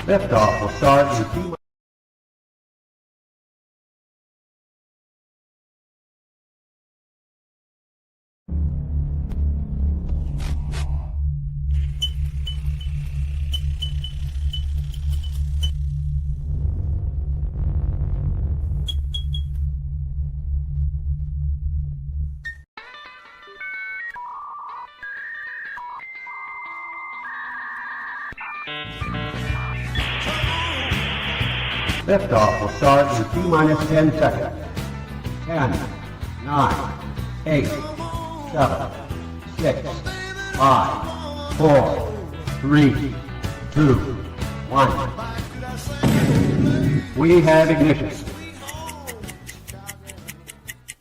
Liftoff will start in T-. Liftoff will start in T-minus 10 seconds. 10, 9, 8, 7, 6, 5, 4, 3, 2, 1. We have ignition.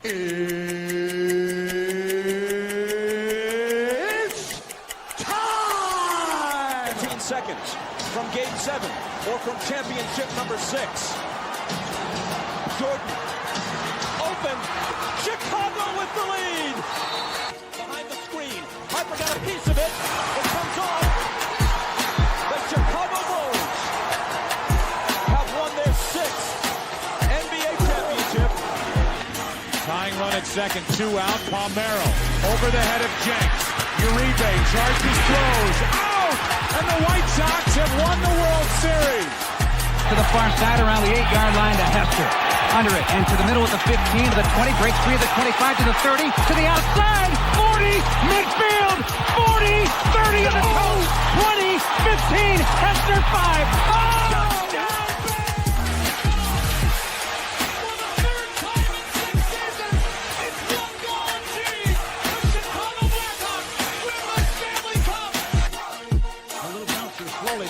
It's time! 15 seconds from Game 7 or from championship number 6. Jordan, open, Chicago with the lead! Behind the screen, Harper got a piece of it, it comes off. The Chicago Bulls have won their 6th NBA championship. Tying run at second, 2 out, Palmero over the head of Jenks. Uribe charges, throws, out! And the White Sox have won the World Series. To the far side around the 8-yard line to Hester. Under it and to the middle at the 15, to the 20, breaks free of the 25 to the 30, to the outside, 40, midfield, 40, 30 of the coast, 20, 15, Hester 5. Oh!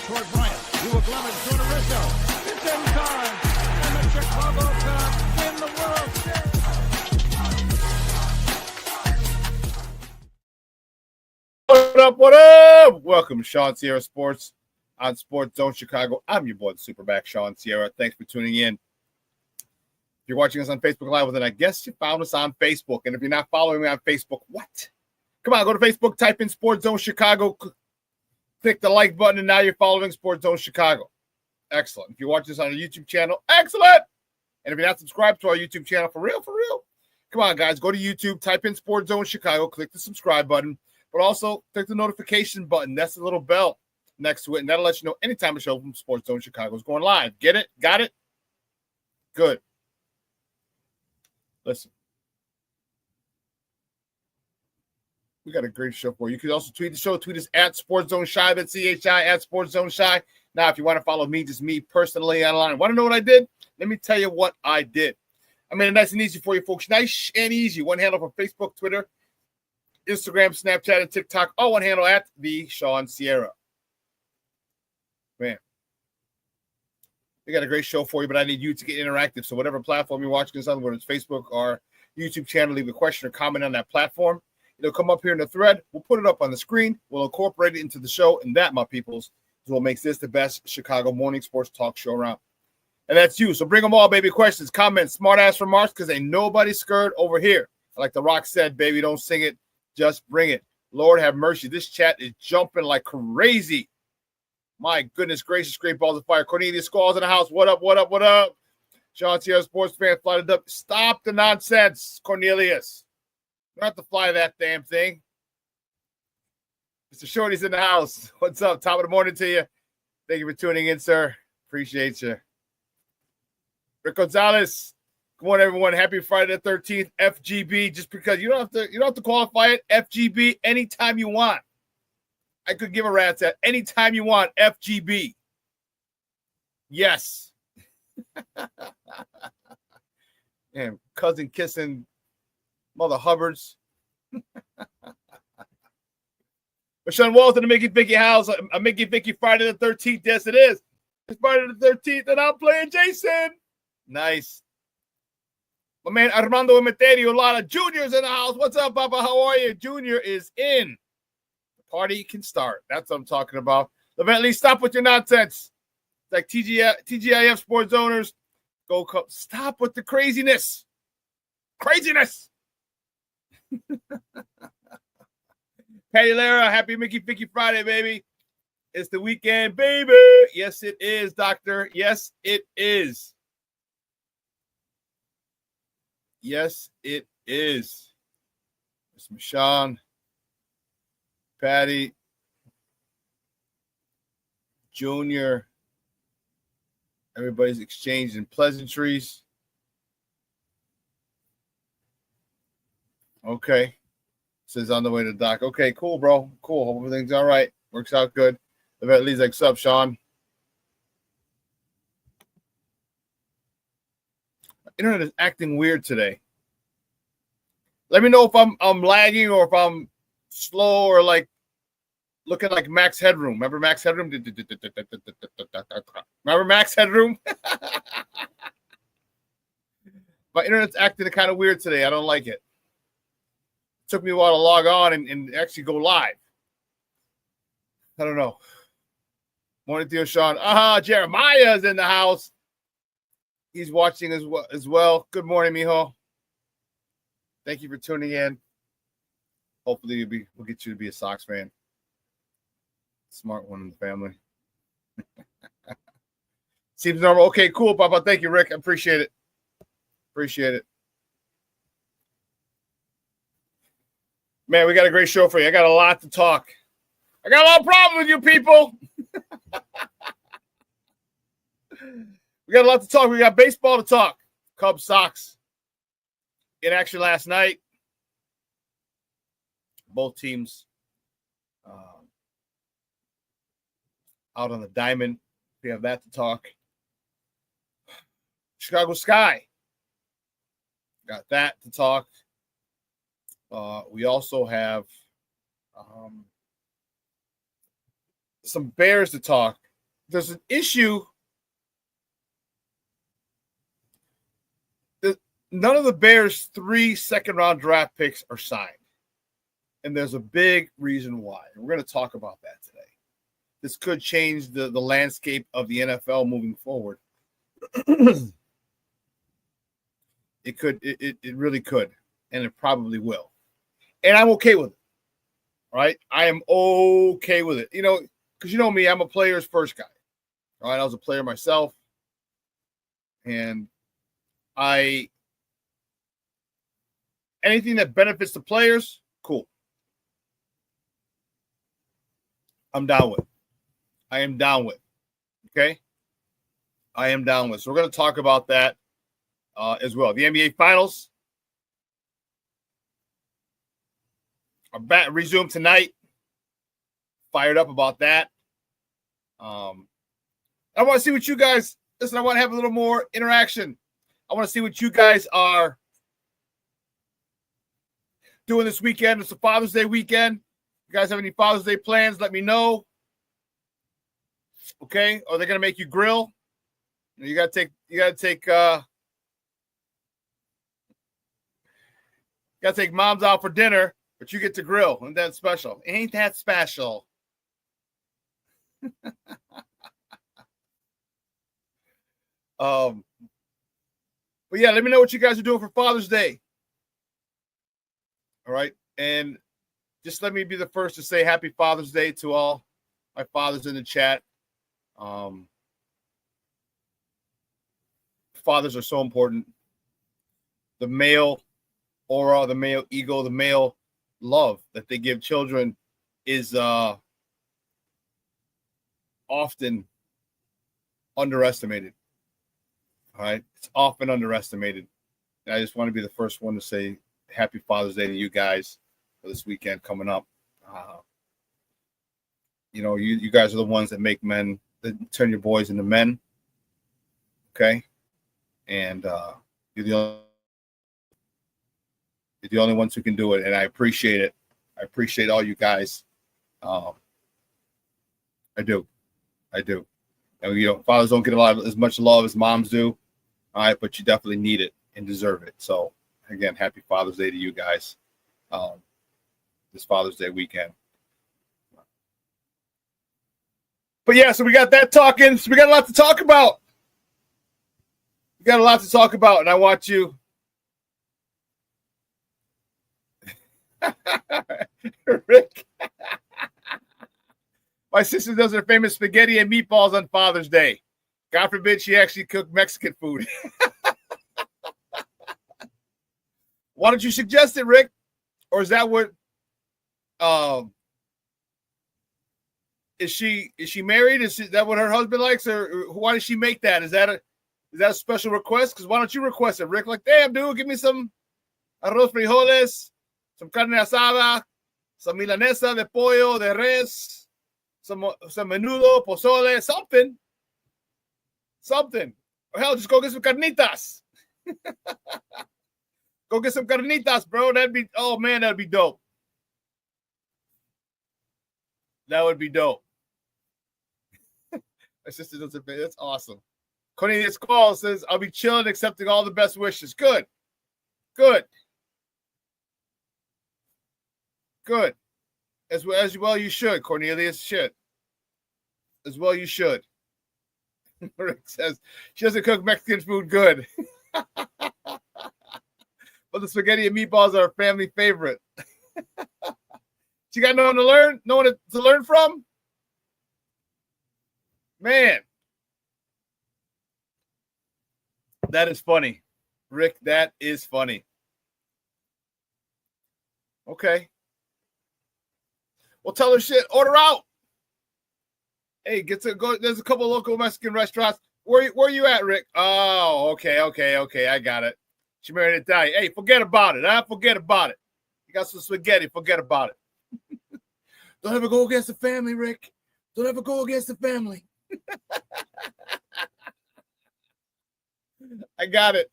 Toward Bryant, who will glove it to Rizzo. It's in time, and the Chicago Cubs win the World Series. What up, what up? Welcome to ShawnSierraSports on Sports Zone Chicago. I'm your boy, the SuperBack, Shawn Sierra. Thanks for tuning in. If you're watching us on Facebook Live, well, then I guess you found us on Facebook. And if you're not following me on Facebook, what? Come on, go to Facebook, type in Sports Zone Chicago, click the like button, and now you're following Sports Zone Chicago. Excellent. If you watch this on a YouTube channel, excellent. And if you're not subscribed to our YouTube channel, for real, come on, guys. Go to YouTube, type in Sports Zone Chicago, click the subscribe button, but also click the notification button. That's the little bell next to it, and that'll let you know anytime a show from Sports Zone Chicago is going live. Get it? Got it? Good. Listen. We got a great show for you. You can also tweet the show. Tweet us at Sports Zone Shy. That's CHI at Sports Zone Shy. Now, if you want to follow me, just me personally online. Want to know what I did? Let me tell you what I did. I made it nice and easy for you folks. Nice and easy. One handle for Facebook, Twitter, Instagram, Snapchat, and TikTok. All one handle at the Shawn Sierra. Man. We got a great show for you, but I need you to get interactive. So whatever platform you're watching this on, whether it's Facebook or YouTube channel, leave a question or comment on that platform. It'll come up here in the thread. We'll put it up on the screen. We'll incorporate it into the show. And that, my peoples, is what makes this the best Chicago morning sports talk show around. And that's you. So bring them all, baby. Questions, comments, smart-ass remarks, because ain't nobody scared over here. Like The Rock said, baby, don't sing it. Just bring it. Lord have mercy. This chat is jumping like crazy. My goodness gracious, great balls of fire. Cornelius Squalls in the house. What up, what up, what up? ShawnSierraSports fan, flighted up. Stop the nonsense, Cornelius. You don't have to fly that damn thing. Mr. Shorty's in the house. What's up? Top of the morning to you. Thank you for tuning in, sir. Appreciate you. Rick Gonzalez. Good morning, everyone. Happy Friday the 13th. FGB. Just because you don't have to qualify it. FGB anytime you want. I could give a rat's at anytime you want. FGB. Yes. And cousin kissing Mother Hubbards. But Sean Walls in the Mickey Vicky house. A Mickey Vicky Friday the 13th. Yes, it is. It's Friday the 13th, and I'm playing Jason. Nice. My man Armando Emeterio Lara Jr.'s in the house. What's up, Papa? How are you? Junior is in. The party can start. That's what I'm talking about. Levent Lee, stop with your nonsense. It's like TGIF sports owners. Go stop with the craziness. Craziness. Patty Lara, happy Mickey Vicky Friday, baby. It's the weekend, baby. Yes, it is, doctor. Yes, it is. Yes, it is. It's Shawn, Patty, Junior. Everybody's exchanging pleasantries. Okay. Says on the way to doc. Okay, cool, bro. Cool. Hope everything's all right. Works out good. The vet leads like, sup, Shawn. My internet is acting weird today. Let me know if I'm lagging or if I'm slow or like looking like Max Headroom. Remember Max Headroom? Remember Max Headroom? My internet's acting kind of weird today. I don't like it. Took me a while to log on and actually go live. I don't know. Morning to you, Shawn. Jeremiah's in the house. He's watching as well. Good morning, mijo. Thank you for tuning in. Hopefully we'll get you to be a Sox fan. Smart one in the family. Seems normal. Okay, cool, Papa. Thank you, Rick. I appreciate it. Appreciate it. Man, we got a great show for you. I got a lot to talk. I got a lot of problems with you people. We got a lot to talk. We got baseball to talk. Cubs, Sox. In action last night. Both teams out on the diamond. We have that to talk. Chicago Sky. Got that to talk. We also have some Bears to talk. There's an issue. None of the Bears' 3 second-round draft picks are signed. And there's a big reason why. We're going to talk about that today. This could change the landscape of the NFL moving forward. It could. It really could. And it probably will. And I'm okay with it. All right? I am okay with it. You know, because you know me, I'm a player's first guy. All right? I was a player myself. And anything that benefits the players, cool. I'm down with. I am down with. Okay? I am down with. So we're going to talk about that as well. The NBA Finals are resumed tonight. Fired up about that. I want to see what you guys, listen, I want to have a little more interaction. I want to see what you guys are doing this weekend. It's a Father's Day weekend. You guys have any Father's Day plans? Let me know. Okay? Or they're gonna make you grill. You gotta take moms out for dinner, but you get to grill. Ain't that special? Ain't that special? But yeah, let me know what you guys are doing for Father's Day. All right. And just let me be the first to say happy Father's Day to all my fathers in the chat. Fathers are so important. The male aura, the male ego, the male love that they give children is often underestimated. All right. It's often underestimated. And I just want to be the first one to say happy Father's Day to you guys for this weekend coming up. You know, you guys are the ones that make men, that turn your boys into men. Okay. And you're the only ones who can do it. And I appreciate it. I appreciate all you guys. I do. And, you know, fathers don't get as much love as moms do. All right. But you definitely need it and deserve it. So, again, happy Father's Day to you guys this Father's Day weekend. But, yeah, so we got that talking. So we got a lot to talk about. And I want you. Rick. My sister does her famous spaghetti and meatballs on Father's Day. God forbid she actually cooked Mexican food. Why don't you suggest it, Rick? Or is that what? Is she married? Is that what her husband likes, or why does she make that? Is that a special request? Because why don't you request it, Rick? Like, damn, dude, give me some arroz frijoles, some carne asada, some milanesa de pollo, de res, some menudo, pozole, something. Or hell, just go get some carnitas. Go get some carnitas, bro. That'd be dope. That would be dope. My sister does it. That's awesome. Cornelius Call says, I'll be chilling, accepting all the best wishes. Good. As well you should, Cornelius. Should. As well you should. Rick says, she doesn't cook Mexican food good. But the spaghetti and meatballs are a family favorite. You got no one to learn? No one to learn from? Man. That is funny. Rick, that is funny. Okay. Well, tell her shit. Order out. Hey, go. There's a couple local Mexican restaurants. Where you at, Rick? Oh, okay. I got it. She married an Italian. Hey, forget about it. Forget about it. You got some spaghetti. Forget about it. Don't ever go against the family, Rick. Don't ever go against the family. I got it.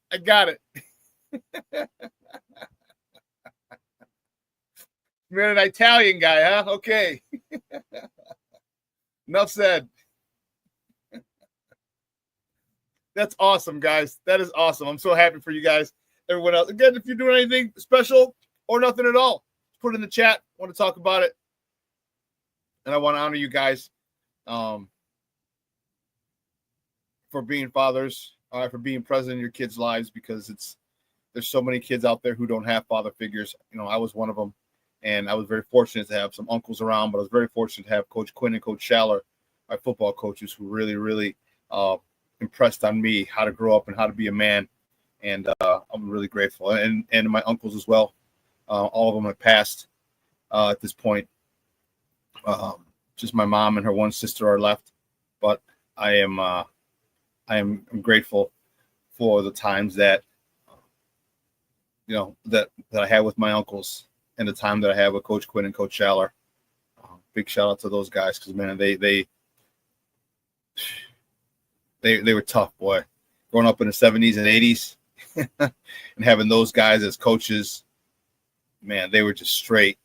You're an Italian guy, huh? Okay. Enough said. That's awesome, guys. That is awesome. I'm so happy for you guys. Everyone else. Again, if you're doing anything special or nothing at all, put it in the chat. I want to talk about it. And I want to honor you guys for being fathers, for being present in your kids' lives, because there's so many kids out there who don't have father figures. I was one of them, and I was very fortunate to have some uncles around, but I was very fortunate to have Coach Quinn and Coach Schaller, my football coaches, who really, really impressed on me how to grow up and how to be a man. And I'm really grateful. And my uncles as well. All of them have passed at this point. Just my mom and her one sister are left, but I am grateful for the times that that I had with my uncles and the time that I had with Coach Quinn and Coach Schaller. Big shout out to those guys, because man, they were tough, boy. Growing up in the 70s and 80s and having those guys as coaches, man, they were just straight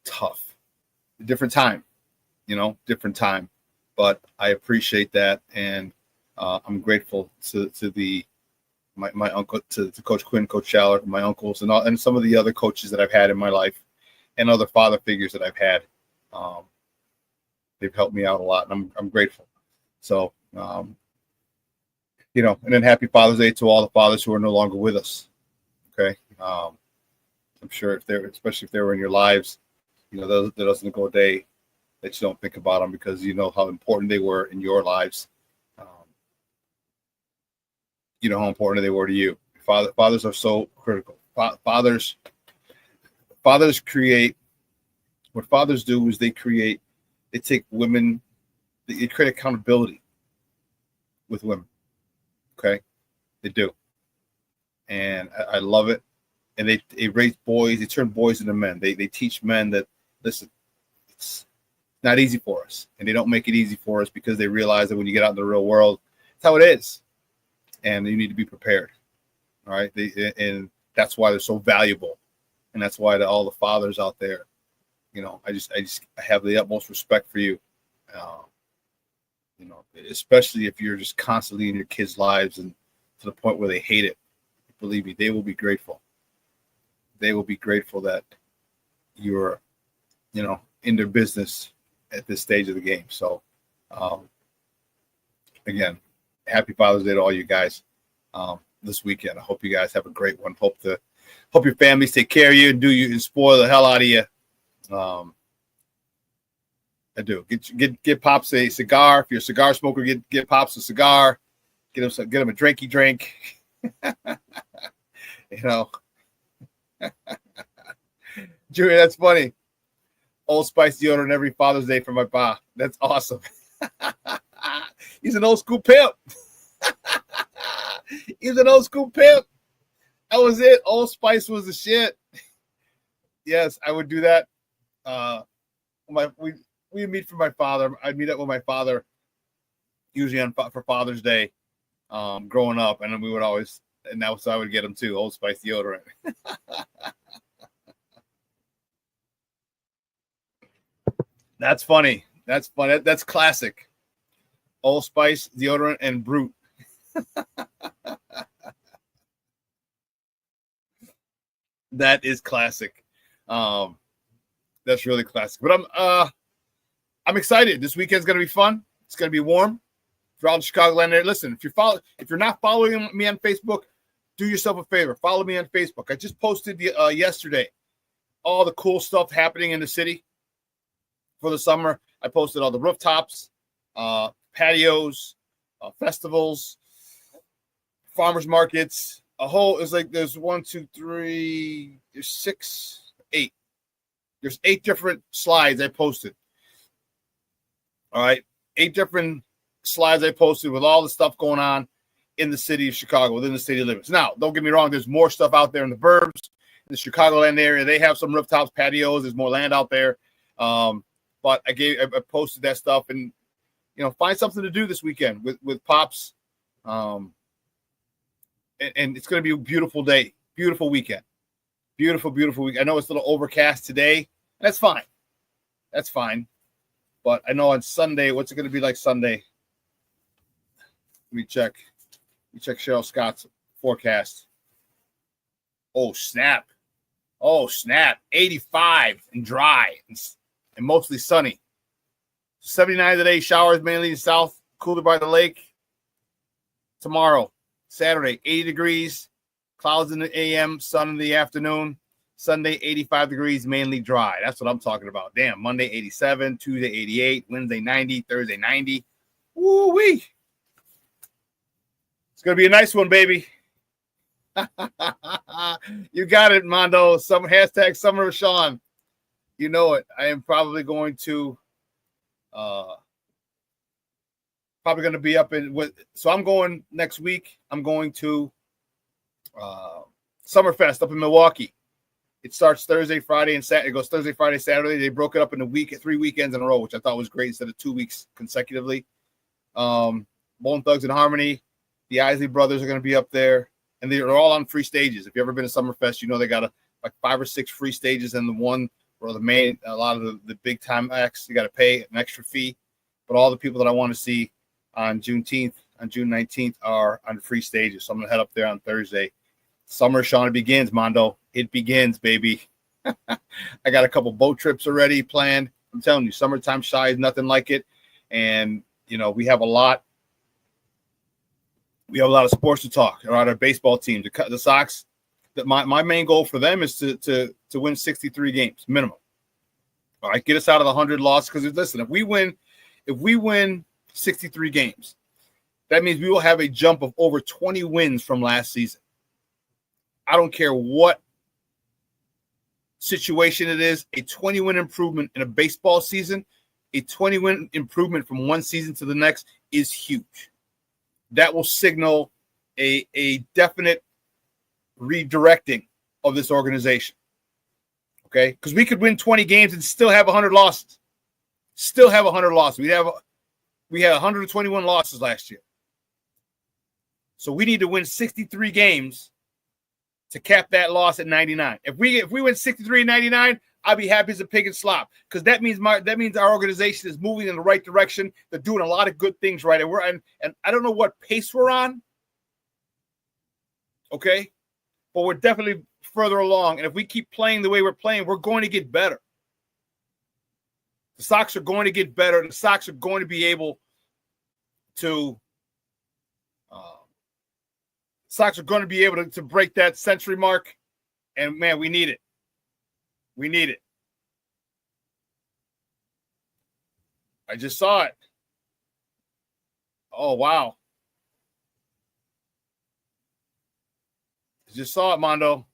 tough. Different time. But I appreciate that, and I'm grateful to my uncle, to Coach Quinn, Coach Schaller, my uncles, and some of the other coaches that I've had in my life, and other father figures that I've had. They've helped me out a lot, and I'm grateful. So, and then happy Father's Day to all the fathers who are no longer with us. Okay, I'm sure especially if they were in your lives, there doesn't go a day that you don't think about them, because you know how important they were in your lives. You know how important they were to you. Fathers are so critical. Fathers create. What fathers do is they take women, they create accountability with women. Okay, they do, and I love it. And they raise boys. They turn boys into men. They teach men that, listen, it's not easy for us, and they don't make it easy for us, because they realize that when you get out in the real world, it's how it is, and you need to be prepared. All right, and that's why they're so valuable, and that's why all the fathers out there, I have the utmost respect for you. Especially if you're just constantly in your kids' lives and to the point where they hate it. Believe me, they will be grateful. They will be grateful that you're, in their business at this stage of the game. So, again, happy Father's Day to all you guys this weekend. I hope you guys have a great one. Hope your families take care of you and spoil the hell out of you. I do. Get Pops a cigar. If you're a cigar smoker, get Pops a cigar. Get him a drinky drink. You know. Julia, that's funny. Old Spice deodorant every Father's Day for my pa. That's awesome. He's an old school pimp. He's an old school pimp. That was it. Old Spice was the shit. Yes, I would do that. We meet for my father. I'd meet up with my father usually for Father's Day, growing up, and then we would always, and that was so I would get him too. Old Spice deodorant. That's funny. That's funny. That's classic. Old Spice deodorant and Brute. That is classic. That's really classic. But I'm excited. This weekend's gonna be fun. It's gonna be warm. For all the Chicagoland area. Listen, if you're not following me on Facebook, do yourself a favor. Follow me on Facebook. I just posted yesterday all the cool stuff happening in the city for the summer. I posted all the rooftops, patios, festivals, farmers markets. It's like there's 1, 2, 3, there's 6, 8. There's 8 different slides I posted. All right, 8 different slides I posted with all the stuff going on in the city of Chicago, within the city limits. Now, don't get me wrong, there's more stuff out there in the burbs, in the Chicagoland area. They have some rooftops, patios. There's more land out there. But I posted that stuff, and find something to do this weekend with Pops. And it's going to be a beautiful day, beautiful weekend, beautiful week. I know it's a little overcast today. That's fine. But I know on Sunday, what's it going to be like Sunday? Let me check Cheryl Scott's forecast. Oh, snap. 85 and dry and mostly sunny. 79 today, showers mainly in south, cooler by the lake. Tomorrow, Saturday, 80 degrees, clouds in the AM, sun in the afternoon. Sunday, 85 degrees, mainly dry. That's what I'm talking about. Damn, Monday, 87, Tuesday, 88, Wednesday, 90, Thursday, 90. Woo-wee. It's going to be a nice one, baby. You got it, Mondo. Hashtag Summer of Shawn. You know it. I am probably going to be up so I'm going next week. I'm going to Summerfest up in Milwaukee. It starts Thursday, Friday, and Saturday. It goes Thursday, Friday, Saturday. They broke it up in 3 weekends in a row, which I thought was great instead of 2 weeks consecutively. Bone Thugs and Harmony, the Isley Brothers are going to be up there, and they're all on free stages. If you've ever been to Summerfest, they got like 5 or 6 free stages, and the one where a lot of the big time acts, you got to pay an extra fee. But all the people that I want to see on June 19th are on free stages. So I'm going to head up there on Thursday. Summer, Shawn, it begins, Mondo. It begins, baby. I got a couple boat trips already planned. I'm telling you, summertime shy is nothing like it. And, we have a lot of sports to talk about. Our baseball team, the Sox. My main goal for them is to win 63 games minimum. All right, get us out of the 100 losses. Because listen, if we win 63 games, that means we will have a jump of over 20 wins from last season. I don't care what situation it is, a 20-win improvement in a baseball season, a 20-win improvement from one season to the next is huge. That will signal a definite redirecting of this organization. Okay? Because we could win 20 games and still have 100 losses. We had 121 losses last year. So we need to win 63 games to cap that loss at 99. If we win 63 and 99, I'll be happy as a pig in slop, because that means our organization is moving in the right direction. They're doing a lot of good things right, and I don't know what pace we're on. Okay, but we're definitely further along, and if we keep playing the way we're playing, we're going to get better. The Sox are going to get better. The Sox are going to be able to. Sox are going to be able to break that century mark, and man, we need it. We need it. I just saw it. Oh, wow. I just saw it, Mondo.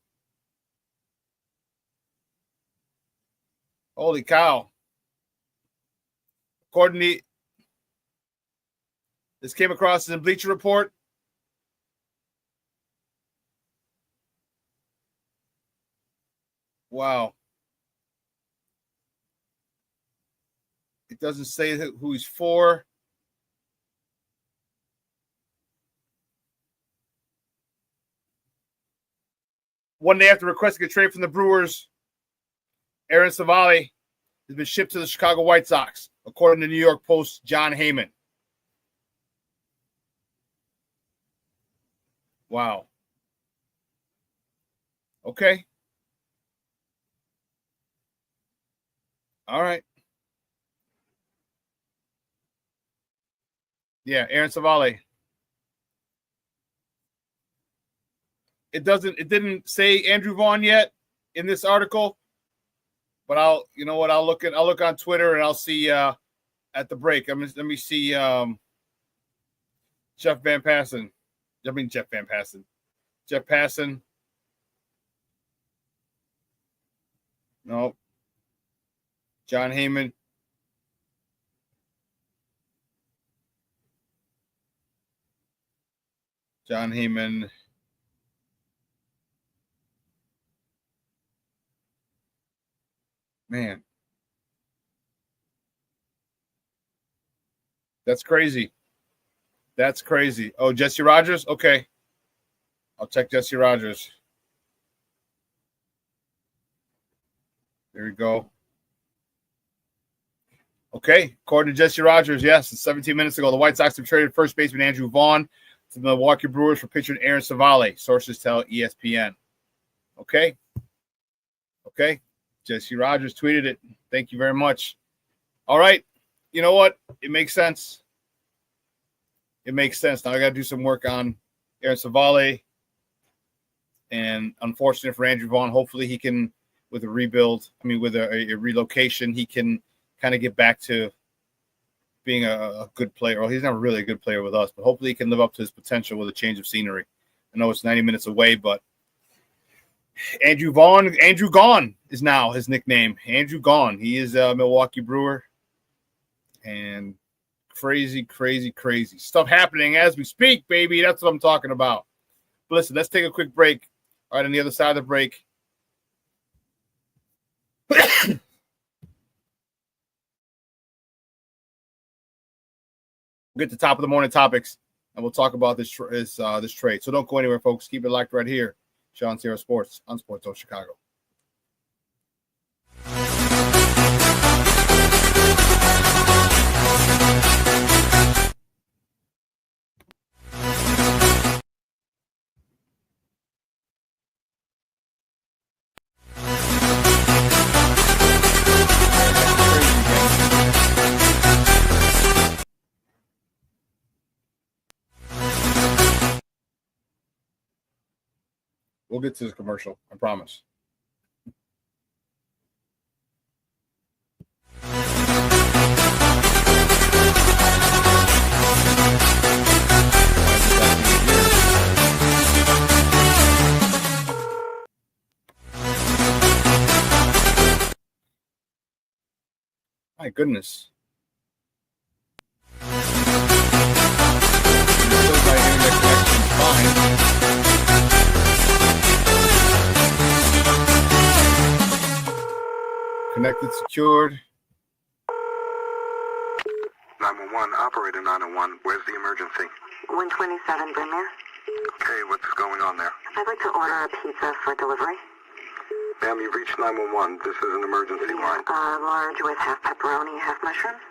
Holy cow. According to this came across in Bleacher Report. Wow. It doesn't say who he's for. One day after requesting a trade from the Brewers, Aaron Savali has been shipped to the Chicago White Sox, according to New York Post John Heyman. Wow. Okay. All right. Yeah, Aaron Savali. It didn't say Andrew Vaughn yet in this article, but I'll look on Twitter and I'll see at the break. Let me see Jeff Passan. No. John Heyman. Man. That's crazy. Oh, Jesse Rogers? Okay. I'll check Jesse Rogers. There we go. Okay. According to Jesse Rogers, yes, 17 minutes ago, the White Sox have traded first baseman Andrew Vaughn to the Milwaukee Brewers for pitcher Aaron Savali. Sources tell ESPN. Okay. Jesse Rogers tweeted it. Thank you very much. All right. You know what? It makes sense. Now I got to do some work on Aaron Savali. And unfortunately for Andrew Vaughn, hopefully he can, with a relocation, he can kind of get back to being a good player. Well, he's not really a good player with us, but hopefully he can live up to his potential with a change of scenery. I know it's 90 minutes away, but Andrew Gone is now his nickname. Andrew Gone. He is a Milwaukee Brewer. And crazy stuff happening as we speak, baby. That's what I'm talking about. But listen, let's take a quick break. All right, on the other side of the break, we'll get to top of the morning topics, and we'll talk about this trade. So don't go anywhere, folks. Keep it locked right here. Shawn Sierra Sports on Sports of Chicago. We'll get to this commercial, I promise. My goodness. Connected, secured. 911, operator 901. Where's the emergency? 127 Brymere. Okay, what's going on there? I'd like to order a pizza for delivery. Ma'am, you've reached 911. This is an emergency line. Large with half pepperoni, half mushrooms.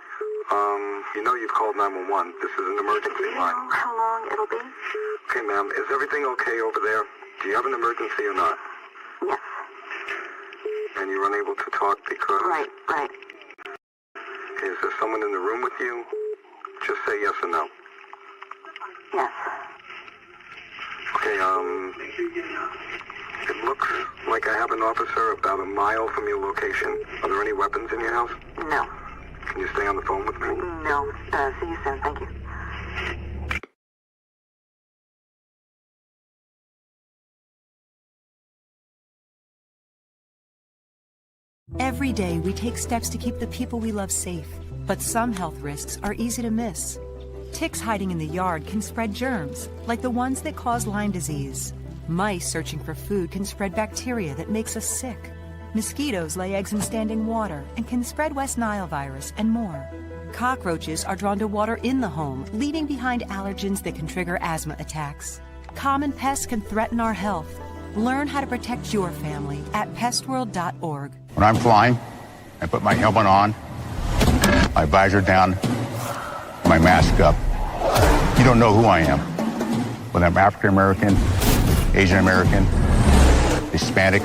You know you've called 911. This is an emergency Do you line. know how long it'll be? Okay, ma'am, is everything okay over there? Do you have an emergency or not? Yes. And you're unable to talk because... Right. Okay, is there someone in the room with you? Just say yes or no. Yes. Okay, it looks like I have an officer about a mile from your location. Are there any weapons in your house? No. Can you stay on the phone with me? No. See you soon. Thank you. Every day, we take steps to keep the people we love safe, but some health risks are easy to miss. Ticks hiding in the yard can spread germs, like the ones that cause Lyme disease. Mice searching for food can spread bacteria that makes us sick. Mosquitoes lay eggs in standing water and can spread West Nile virus and more. Cockroaches are drawn to water in the home, leaving behind allergens that can trigger asthma attacks. Common pests can threaten our health. Learn how to protect your family at pestworld.org. When I'm flying, I put my helmet on, my visor down, my mask up. You don't know who I am. Whether I'm African American, Asian American, Hispanic,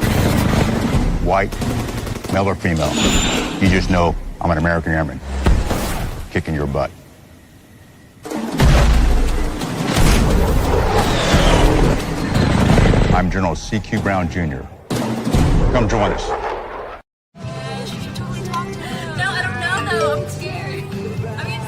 white, male or female. You just know I'm an American airman kicking your butt. I'm General C.Q. Brown Jr. Come join us. No, I don't know though. I'm scared. I mean,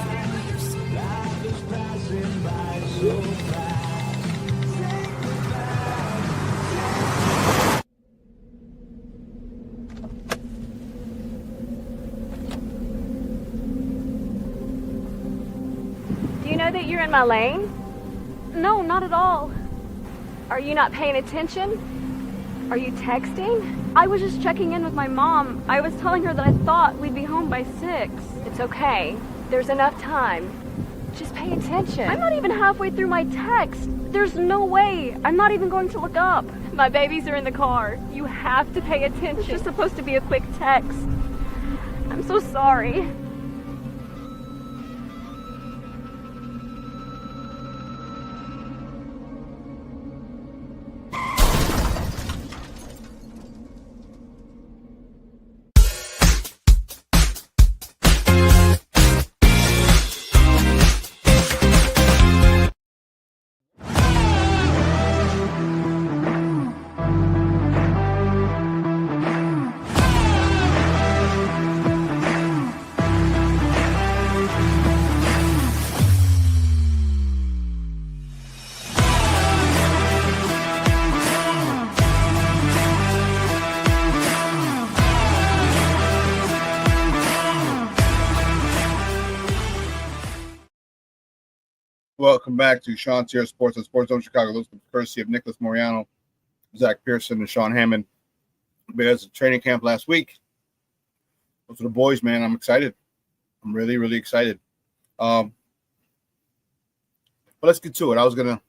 Do you know that you're in my lane? No, not at all. Are you not paying attention? Are you texting? I was just checking in with my mom. I was telling her that I thought we'd be home by 6. It's okay. There's enough time. Just pay attention. I'm not even halfway through my text. There's no way. I'm not even going to look up. My babies are in the car. You have to pay attention. It's just supposed to be a quick text. I'm so sorry. Welcome back to ShawnSierraSports on Sports Zone Chicago. Those courtesy of Nicholas Moriano, Zach Pearson, and Sean Hammond. Bears training camp last week. Those are the boys, man. I'm excited. I'm really, really excited. But let's get to it. I was gonna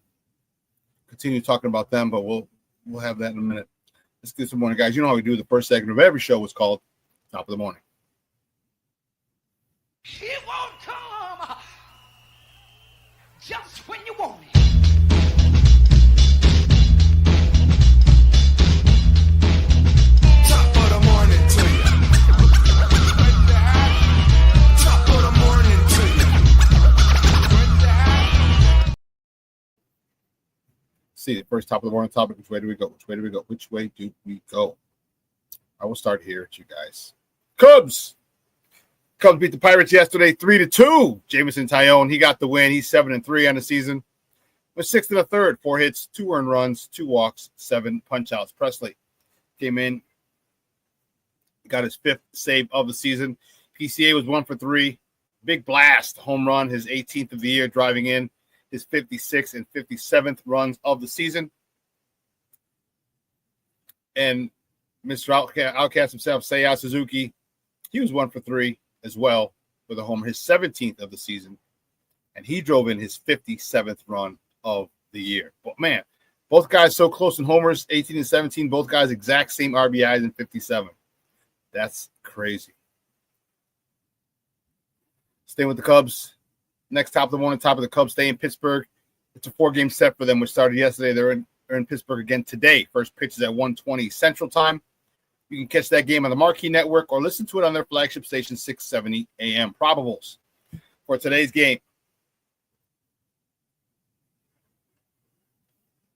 continue talking about them, but we'll have that in a minute. Let's get some morning, guys. You know how we do. The first segment of every show was called Top of the Morning. It won't come just when you want it. Top of the morning to you. Top of the morning to you. See, the first top of the morning topic. Which way do we go? Which way do we go? Which way do we go? I will start here with you guys. Cubs beat the Pirates yesterday 3-2. Jameson Taillon, he got the win. He's 7-3 on the season. Was 6 1/3, 4 hits, 2 earned runs, 2 walks, 7 punch-outs. Presley came in, got his 5th save of the season. PCA was 1 for 3. Big blast, home run, his 18th of the year, driving in his 56th and 57th runs of the season. And Mr. Outcast himself, Seiya Suzuki, he was 1 for 3 as well with a homer, his 17th of the season. And he drove in his 57th run of the year. But, man, both guys so close in homers, 18 and 17, both guys exact same RBIs in 57. That's crazy. Staying with the Cubs. Next top of the morning, top of the Cubs stay in Pittsburgh. It's a 4-game set for them, which started yesterday. They're in Pittsburgh again today. First pitch is at 1:20 Central Time. You can catch that game on the Marquee Network or listen to it on their flagship station, 670 AM. Probables for today's game.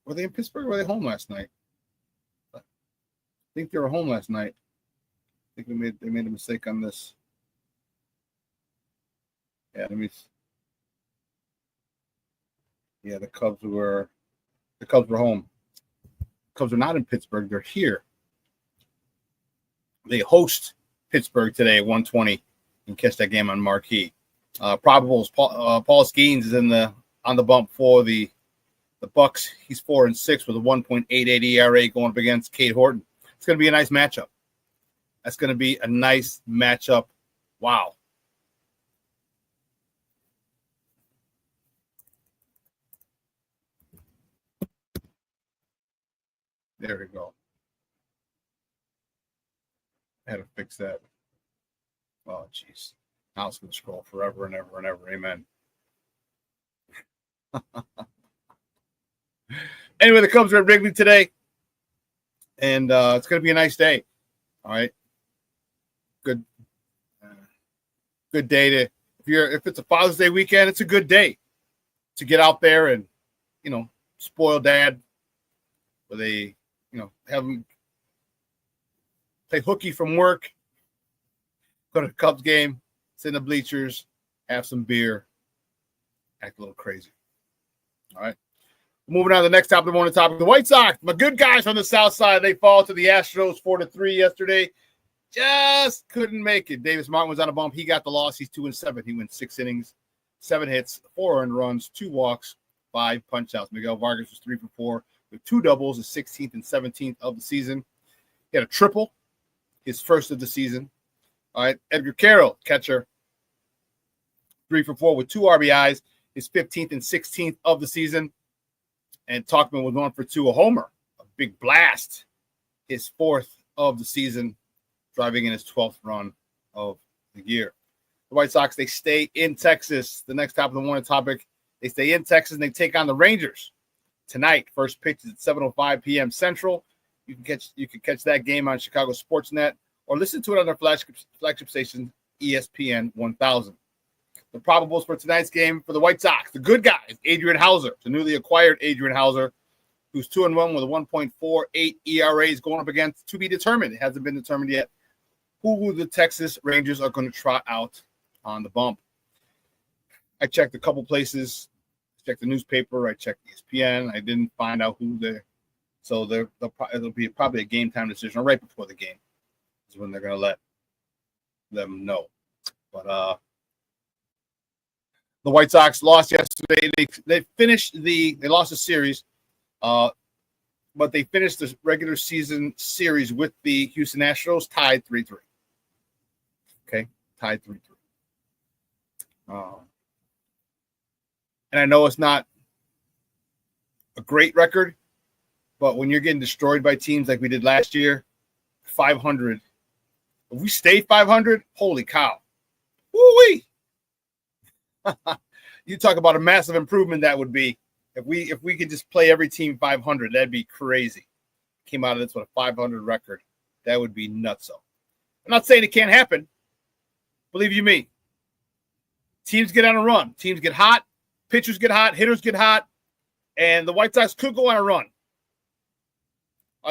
Were they in Pittsburgh or were they home last night? I think they were home last night. I think they made a mistake on this. Yeah, let me. Yeah, the Cubs were home. Cubs are not in Pittsburgh. They're here. They host Pittsburgh today at 1:20. You can catch that game on Marquee. Probables. Paul Skeens is on the bump for the Bucks. He's 4-6 with a 1.88 ERA going up against Cade Horton. It's going to be a nice matchup. That's going to be a nice matchup. Wow. There we go. I had to fix that. Oh, jeez. Now it's going to scroll forever and ever and ever. Amen. Anyway, the Cubs are at Wrigley today, and it's going to be a nice day. All right. Good day to if it's a Father's Day weekend, it's a good day to get out there and spoil dad with have him play hooky from work, go to the Cubs game, sit in the bleachers, have some beer, act a little crazy. All right. Moving on to the next top of the morning topic. The White Sox, my good guys from the South Side, they fall to the Astros 4-3 yesterday. Just couldn't make it. Davis Martin was on a bump. He got the loss. He's 2-7. He went 6 innings, 7 hits, 4 earned runs, 2 walks, 5 punch-outs. Miguel Vargas was 3 for 4 with 2 doubles, the 16th and 17th of the season. He had a triple, his first of the season. All right, Edgar Carroll, catcher, 3 for 4 with 2 RBIs, his 15th and 16th of the season. And Talkman was 1 for 2, a homer, a big blast, his 4th of the season, driving in his 12th run of the year. The White Sox, they stay in Texas. The next top of the morning topic, they stay in Texas and they take on the Rangers tonight. First pitch is at 7:05 p.m. Central. You can catch that game on Chicago Sportsnet or listen to it on their flagship station, ESPN 1000. The probables for tonight's game for the White Sox, the good guys, Adrian Hauser, the newly acquired Adrian Hauser, who's 2-1 with a 1.48 ERA, is going up against, to be determined, it hasn't been determined yet, who the Texas Rangers are going to trot out on the bump. I checked a couple places, checked the newspaper, I checked ESPN, I didn't find out who so it'll be probably a game time decision, or right before the game is when they're going to let them know. But the White Sox lost yesterday. They lost the series, but they finished the regular season series with the Houston Astros tied 3-3. Okay, tied 3-3. And I know it's not a great record, but when you're getting destroyed by teams like we did last year, 500. If we stay 500, holy cow. Woo-wee. You talk about a massive improvement that would be if we could just play every team 500. That'd be crazy. Came out of this with a 500 record. That would be nutso. I'm not saying it can't happen. Believe you me. Teams get on a run. Teams get hot. Pitchers get hot. Hitters get hot. And the White Sox could go on a run.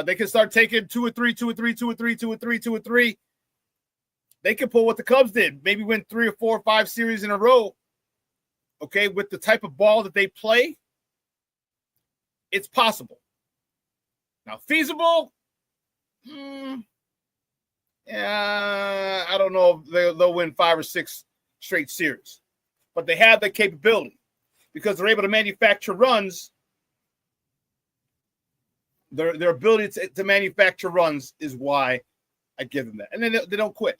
They can start taking 2 or 3, 2 or 3, 2 or 3, 2 or 3, 2 or 3. They could pull what the Cubs did. Maybe win 3 or 4 or 5 series in a row. Okay, with the type of ball that they play, it's possible. Now, feasible? Yeah, I don't know if they'll win 5 or 6 straight series. But they have the capability because they're able to manufacture runs. Their ability to manufacture runs is why I give them that. And then they don't quit.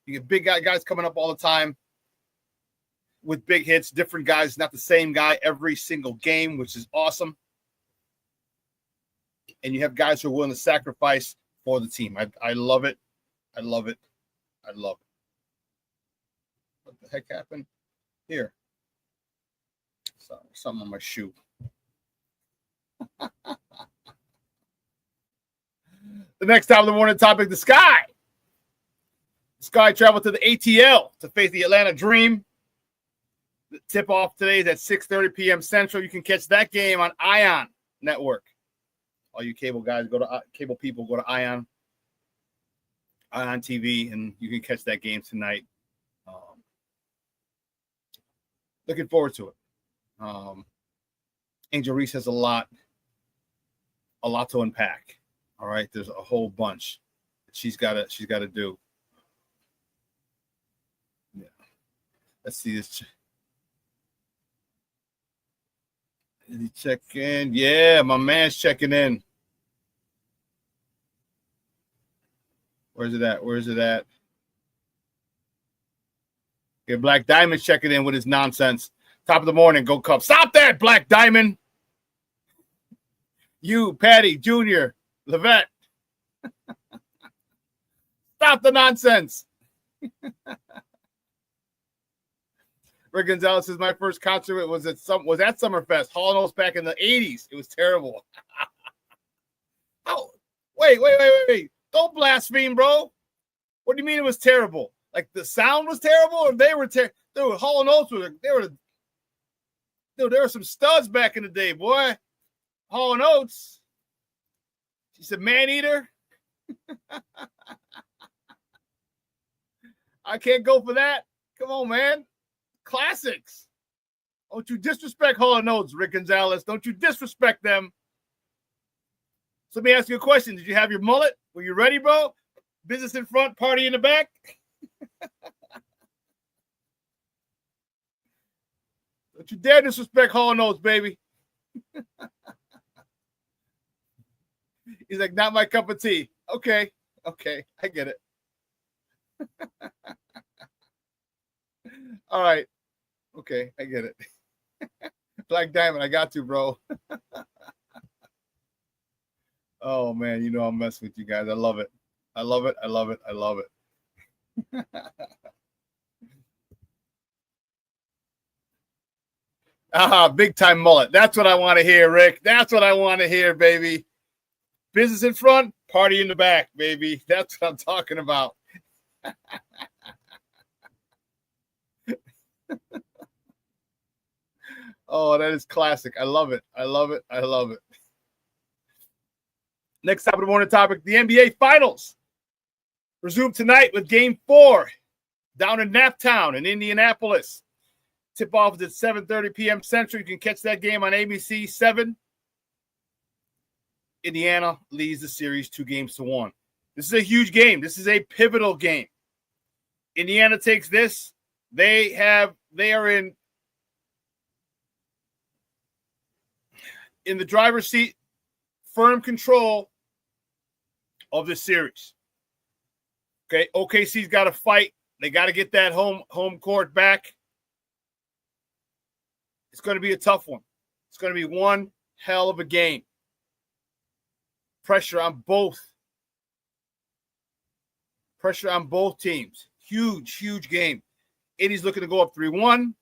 You get big guys coming up all the time with big hits, different guys, not the same guy every single game, which is awesome. And you have guys who are willing to sacrifice for the team. I love it. I love it. I love it. What the heck happened here? Sorry, something on my shoe. The next top of the morning topic, the Sky. The Sky traveled to the ATL to face the Atlanta Dream. The tip-off today is at 6:30 p.m. Central. You can catch that game on Ion Network. All you cable guys, cable people, go to Ion TV, and you can catch that game tonight. looking forward to it. Angel Reese has a lot to unpack. All right, there's a whole bunch that she's got to do. Yeah, let's see this. Did he check in? Yeah, my man's checking in. Where's it at? Yeah, Black Diamond's checking in with his nonsense. Top of the morning, go Cubs. Stop that, Black Diamond. You, Patty, Junior, Levette. Stop the nonsense. Rick Gonzalez says my first concert was at Summerfest. Hall & Oates back in the 80s. It was terrible. Oh, wait. Don't blaspheme, bro. What do you mean it was terrible? Like the sound was terrible, or they were terrible? Dude, Hall & Oates there were some studs back in the day, boy. Hall & Oates. She said, man eater. I can't go for that. Come on, man. Classics. Don't you disrespect Hall & Oates, Rick Gonzalez. Don't you disrespect them. So let me ask you a question. Did you have your mullet? Were you ready, bro? Business in front, party in the back? Don't you dare disrespect Hall & Oates, baby. He's like, not my cup of tea. Okay, I get it. All right. Okay, I get it. Black Diamond, I got you, bro. Oh, man, you know I'm messing with you guys. I love it. Big time mullet. That's what I want to hear, Rick. That's what I want to hear, baby. Business in front, party in the back, baby. That's what I'm talking about. Oh, that is classic. I love it. Next top of the morning topic, the NBA Finals. Resume tonight with Game 4 down in Naptown in Indianapolis. Tip-off is at 7:30 p.m. Central. You can catch that game on ABC 7. Indiana leads the series 2-1. This is a huge game. This is a pivotal game. Indiana takes this. They are in the driver's seat, firm control of this series. Okay, OKC's got to fight. They got to get that home court back. It's going to be a tough one. It's going to be one hell of a game. Pressure on both teams. Huge game. Indy's looking to go up 3-1.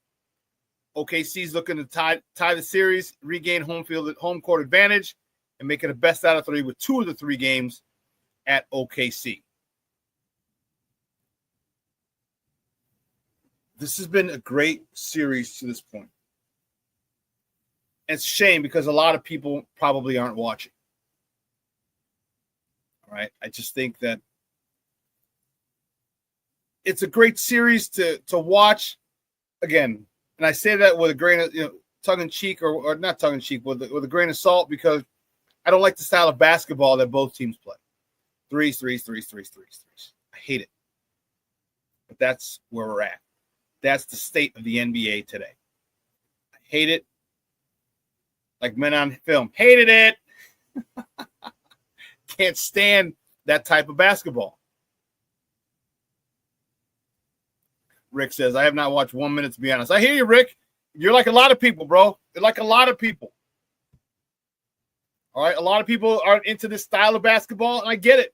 OKC's looking to tie the series, regain home court advantage, and make it a best out of 3 with 2 of the 3 games at OKC. This has been a great series to this point. And it's a shame because a lot of people probably aren't watching. All right. I just think that it's a great series to watch. Again, and I say that with a grain of, tongue in cheek or not tongue in cheek, with a grain of salt, because I don't like the style of basketball that both teams play. Threes. I hate it. But that's where we're at. That's the state of the NBA today. I hate it. Like men on film. Hated it. Can't stand that type of basketball. Rick says, I have not watched 1 minute, to be honest. I hear you, Rick. You're like a lot of people, bro. You're like a lot of people. All right? A lot of people aren't into this style of basketball, and I get it.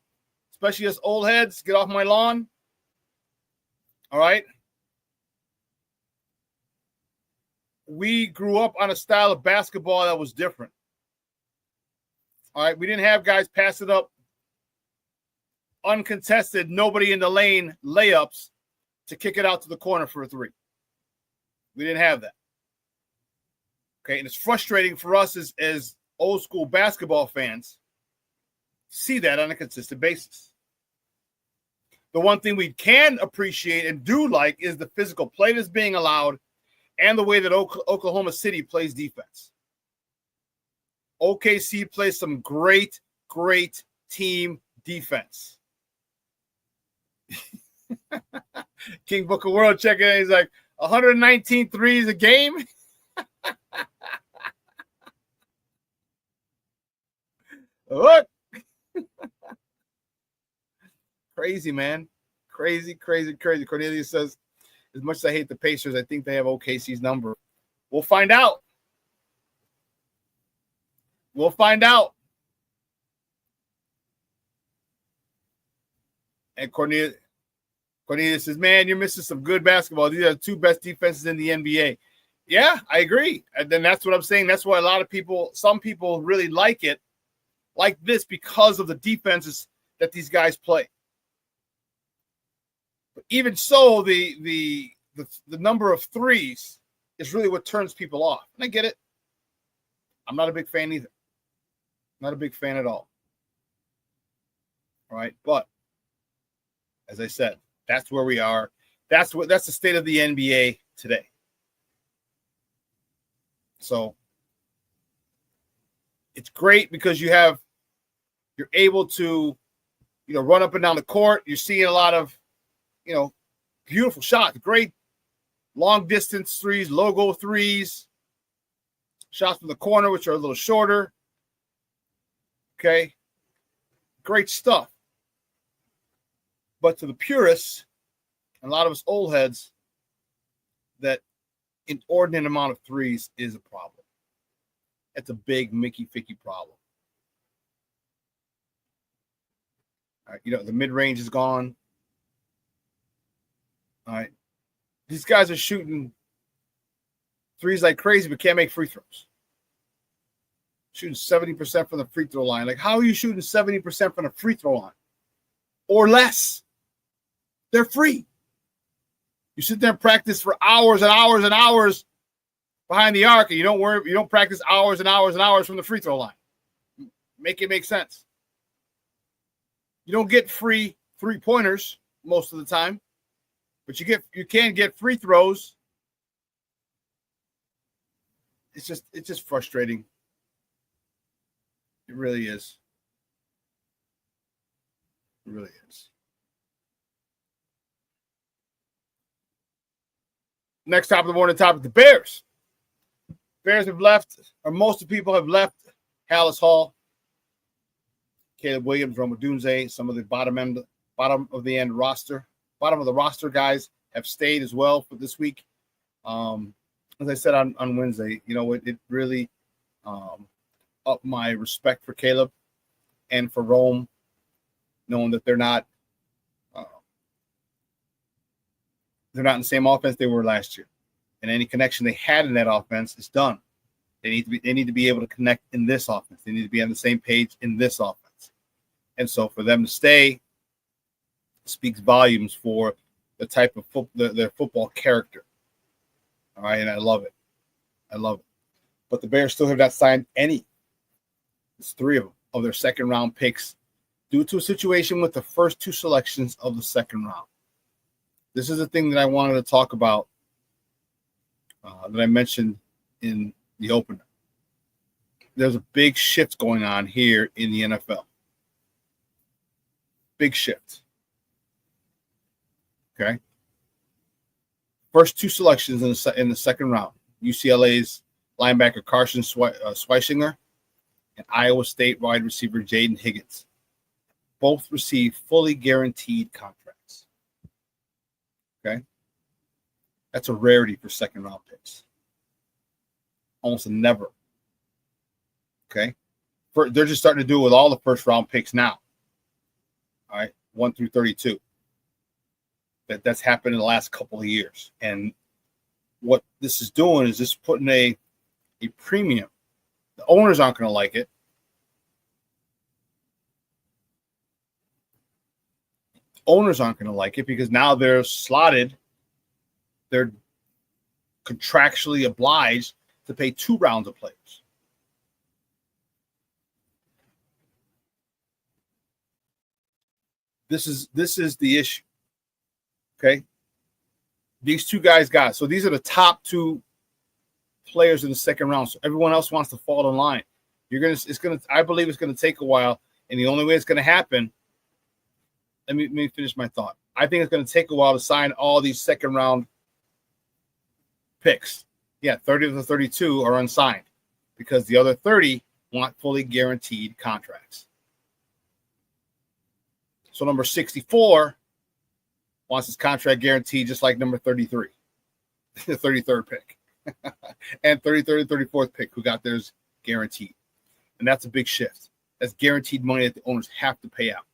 Especially as old heads. Get off my lawn. All right? We grew up on a style of basketball that was different. All right? We didn't have guys pass it up uncontested, nobody in the lane layups to kick it out to the corner for a 3. We didn't have that. Okay, and it's frustrating for us as old school basketball fans to see that on a consistent basis. The one thing we can appreciate and do like is the physical play that's being allowed and the way that Oklahoma City plays defense. OKC plays some great team defense. King Book of World checking in. He's like, 119 threes a game? What? Crazy, man. Crazy. Cornelius says, as much as I hate the Pacers, I think they have OKC's number. We'll find out. And Cornelius says, man, you're missing some good basketball. These are the two best defenses in the NBA. Yeah, I agree. And then that's what I'm saying. That's why some people really like it like this because of the defenses that these guys play. But even so, the number of threes is really what turns people off. And I get it. I'm not a big fan either. Not a big fan at all. All right. But as I said, that's where we are. That's the state of the NBA today. So it's great because you're able to, run up and down the court. You're seeing a lot of, beautiful shots, great long distance threes, logo threes, shots from the corner, which are a little shorter. Okay. Great stuff. But to the purists, and a lot of us old heads, that inordinate amount of threes is a problem. It's a big Mickey-Ficky problem. All right, the mid-range is gone. All right. These guys are shooting threes like crazy, but can't make free throws. Shooting 70% from the free throw line. Like, how are you shooting 70% from the free throw line? Or less? They're free. You sit there and practice for hours and hours and hours behind the arc, and you don't practice hours and hours and hours from the free throw line. Make it make sense. You don't get free three-pointers most of the time, but you can get free throws. It's just frustrating. It really is. It really is. Next top of the morning topic, the Bears. Bears have left, or most of the people have left Hallis Hall. Caleb Williams, Roma Dunze, some of the bottom of the roster guys have stayed as well for this week. As I said on Wednesday, it really upped my respect for Caleb and for Rome, knowing that they're not in the same offense they were last year, and any connection they had in that offense is done. They need to be able to connect in this offense. They need to be on the same page in this offense. And so for them to stay speaks volumes for the type of their football character. All right, and I love it. But the Bears still have not signed any. It's 3 of their second-round picks due to a situation with the first 2 selections of the second round. This is the thing that I wanted to talk about that I mentioned in the opener. There's a big shift going on here in the NFL. Big shift. Okay. First 2 selections in the second round. UCLA's linebacker Carson Schweisinger and Iowa State wide receiver Jaden Higgins. Both received fully guaranteed contracts. Okay. That's a rarity for second round picks. Almost a never. Okay. They're just starting to do it with all the first round picks now. All right. 1 through 32. That's happened in the last couple of years. And what this is doing is just putting a premium. The owners aren't going to like it. Owners aren't going to like it because now they're slotted. They're contractually obliged to pay 2 rounds of players. This is the issue. Okay. These two guys got. So these are the top two players in the second round. So everyone else wants to fall in line. I believe it's gonna take a while, and the only way it's gonna happen. Let me finish my thought. I think it's gonna take a while to sign all these second round picks. Yeah, 30 of the 32 are unsigned because the other 30 want fully guaranteed contracts. So number 64 wants his contract guaranteed just like number 33, the 33rd pick, and 33rd and 34th pick who got theirs guaranteed. And that's a big shift. That's guaranteed money that the owners have to pay out.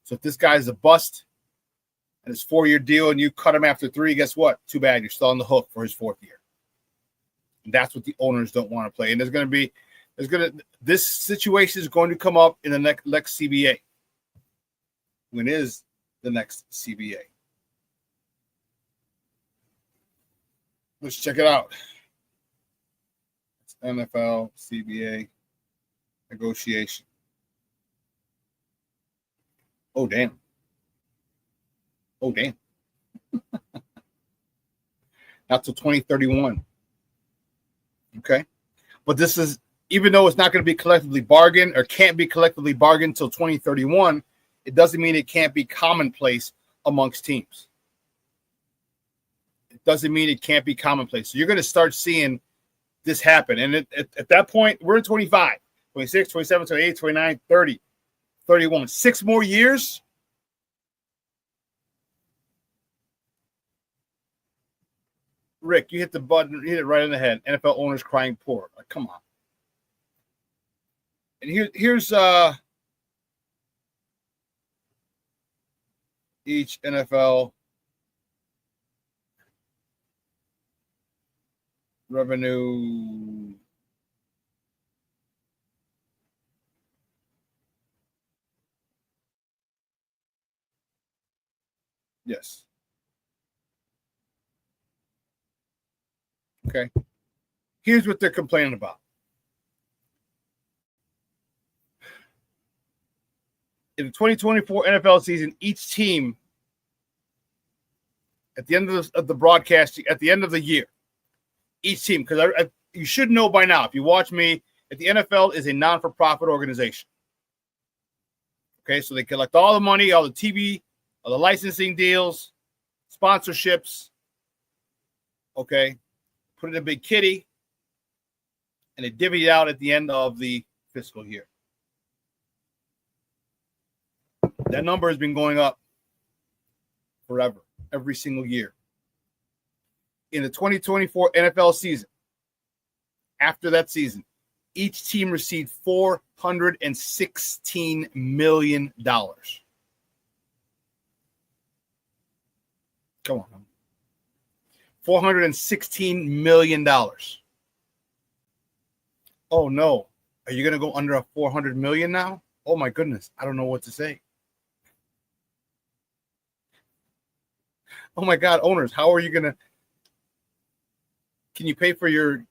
So if this guy is a bust and it's 4-year deal and you cut him after 3, guess what? Too bad. You're still on the hook for his 4th year. And that's what the owners don't want to play. And this situation is going to come up in the next CBA. When is the next CBA? Let's check it out. It's NFL CBA negotiation. Oh, damn. Not till 2031. Okay. But this is, even though it's not going to be collectively bargained or can't be collectively bargained until 2031, it doesn't mean it can't be commonplace amongst teams. It doesn't mean it can't be commonplace. So you're going to start seeing this happen. And at that point, we're in 25, 26, 27, 28, 29, 30, 31. 6 more years. Rick, you hit the button, you hit it right in the head. NFL owners crying poor. Like, come on. And here's each NFL revenue yes. Okay. Here's what they're complaining about. In the 2024 NFL season, each team at the end of the broadcast, at the end of the year, each team, because you should know by now, if you watch me, that the NFL is a non-for-profit organization. Okay, so they collect all the money, all the TV, all the licensing deals, sponsorships, okay, put it in a big kitty, and they divvy it out at the end of the fiscal year. That number has been going up forever, every single year. In the 2024 NFL season, after that season, each team received $416 million. Come on. $416 million. Oh, no. Are you going to go under a $400 million now? Oh, my goodness. I don't know what to say. Oh, my God, owners, how are you going to – can you pay for your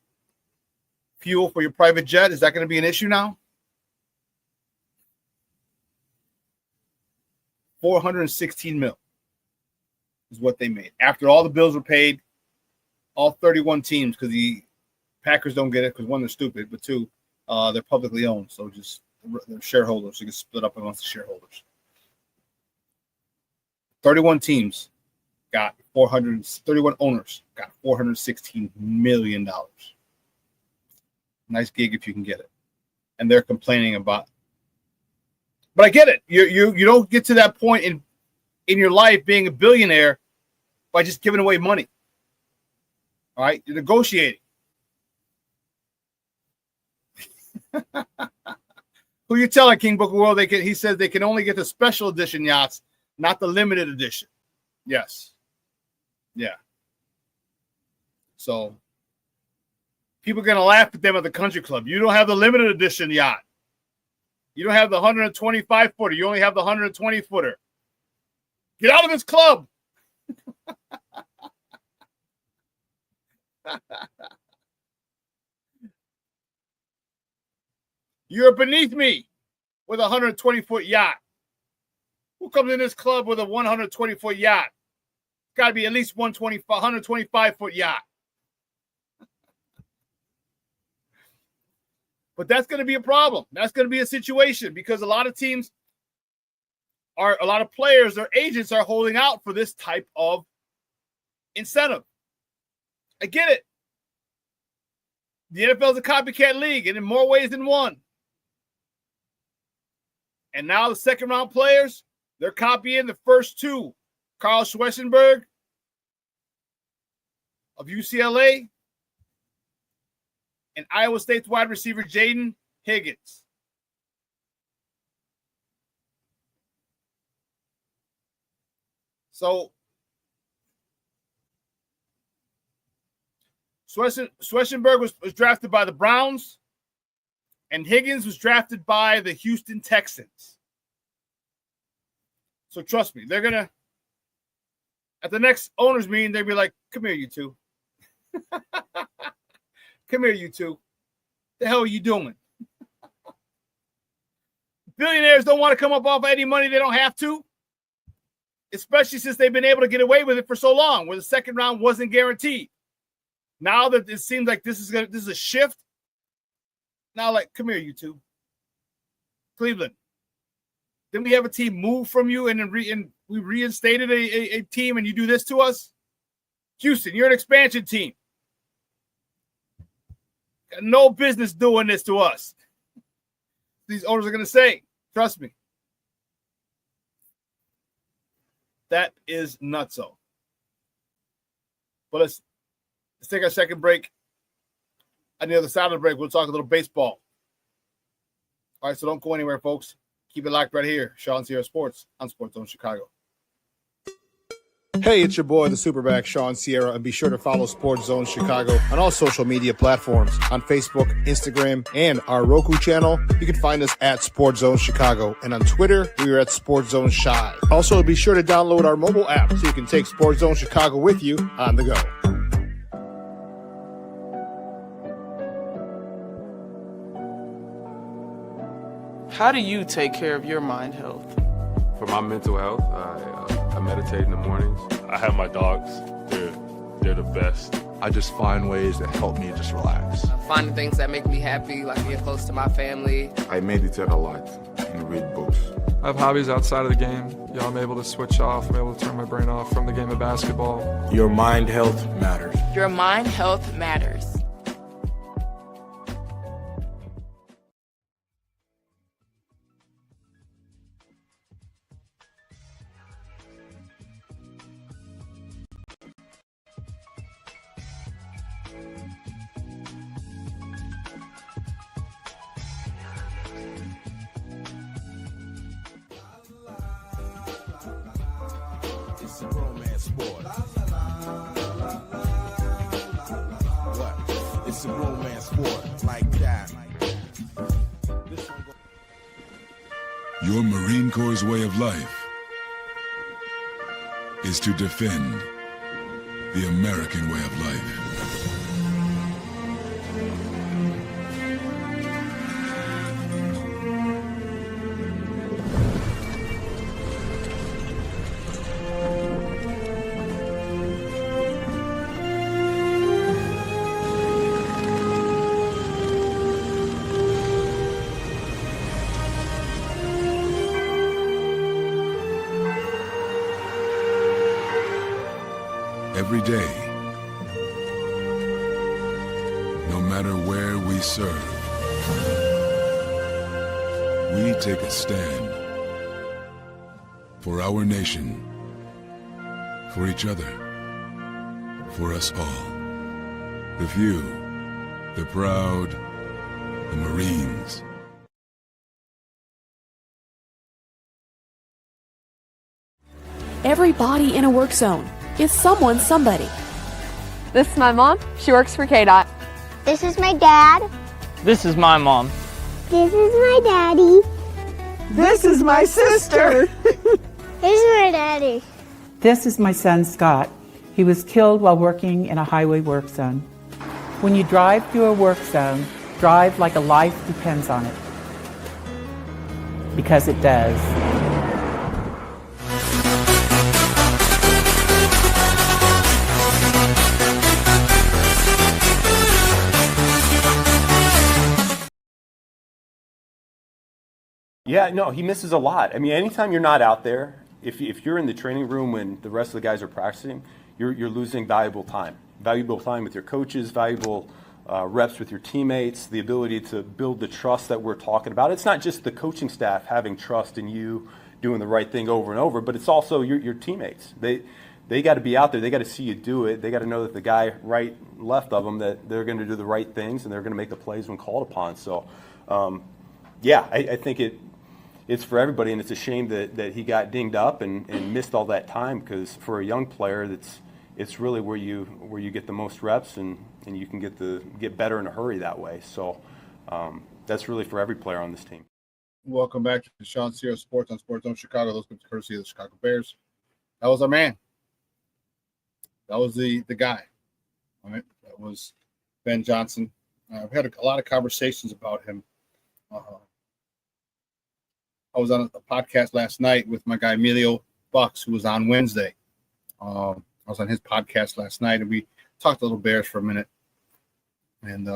fuel for your private jet? Is that going to be an issue now? $416 million is what they made. After all the bills were paid, all 31 teams, because the Packers don't get it because, 1, they're stupid, but 2, they're publicly owned. So just they're shareholders. So you can split up amongst the shareholders. 31 teams got 31 owners got $416 million. Nice gig if you can get it. And they're complaining about it. But I get it. You don't get to that point in your life being a billionaire by just giving away money. All right? You're negotiating. Who you telling, King Book of World? He says they can only get the special edition yachts, not the limited edition. Yes. Yeah. So people are going to laugh at them at the country club. You don't have the limited edition yacht. You don't have the 125-footer. You only have the 120-footer. Get out of this club. You're beneath me with a 120-foot yacht. Who comes in this club with a 120-foot yacht? got to be at least 125-foot yacht. But that's going to be a problem. That's going to be a situation because a lot of teams a lot of players, their agents are holding out for this type of incentive. I get it. The NFL is a copycat league, and in more ways than one. And now the second-round players, they're copying the first two. Carl Schwarzenberg of UCLA and Iowa State's wide receiver Jaden Higgins. So Schwarzenberg was drafted by the Browns, and Higgins was drafted by the Houston Texans. So trust me, they're going to, at the next owners meeting, they'll be like, come here, you two. Come here, you two. The hell are you doing? Billionaires don't want to come up off any money they don't have to, especially since they've been able to get away with it for so long, where the second round wasn't guaranteed. Now that it seems like this is a shift, now like, come here, you two. Cleveland. Then we have a team move from you, and we reinstated a team, and you do this to us? Houston, you're an expansion team. Got no business doing this to us. These owners are going to say, trust me. That is nutso. But let's take our second break. On the other side of the break, we'll talk a little baseball. All right, so don't go anywhere, folks. Keep it locked right here. Shawn Sierra Sports on Sports Zone Chicago. Hey, it's your boy, the SuperBack, Shawn Sierra, and be sure to follow Sports Zone Chicago on all social media platforms, on Facebook, Instagram, and our Roku channel. You can find us at Sports Zone Chicago, and on Twitter, we are at Sports Zone Shy. Also, be sure to download our mobile app so you can take Sports Zone Chicago with you on the go. How do you take care of your mind health? For my mental health, I meditate in the mornings. I have my dogs. They're the best. I just find ways that help me just relax. Finding things that make me happy, like being close to my family. I meditate a lot and read books. I have hobbies outside of the game. I'm able to switch off. I'm able to turn my brain off from the game of basketball. Your mind health matters. Your mind health matters. It's a romance sport. What? It's a romance sport like that. Your Marine Corps' way of life is to defend the American way of life. Every day, no matter where we serve, we take a stand for our nation, for each other, for us all. The few, the proud, the Marines. Everybody in a work zone is someone somebody. This is my mom. She works for KDOT. This is my dad. This is my mom. This is my daddy. This is my sister. This is my daddy. This is my son, Scott. He was killed while working in a highway work zone. When you drive through a work zone, drive like a life depends on it. Because it does. Yeah, no, he misses a lot. I mean, anytime you're not out there, if you're in the training room when the rest of the guys are practicing, you're losing valuable time with your coaches, valuable reps with your teammates, the ability to build the trust that we're talking about. It's not just the coaching staff having trust in you doing the right thing over and over, but it's also your teammates. They got to be out there. They got to see you do it. They got to know that the guy right left of them, that they're going to do the right things and they're going to make the plays when called upon. So, I think it's for everybody, and it's a shame that he got dinged up and missed all that time, because for a young player, it's really where you get the most reps and you can get better in a hurry that way. So that's really for every player on this team. Welcome back to ShawnSierraSports on Sports Zone Chicago. Those are courtesy of the Chicago Bears. That was our man. That was the guy. All right. That was Ben Johnson. I've had a lot of conversations about him. I was on a podcast last night with my guy Emilio Bucks, who was on Wednesday. I was on his podcast last night, and we talked a little Bears for a minute. And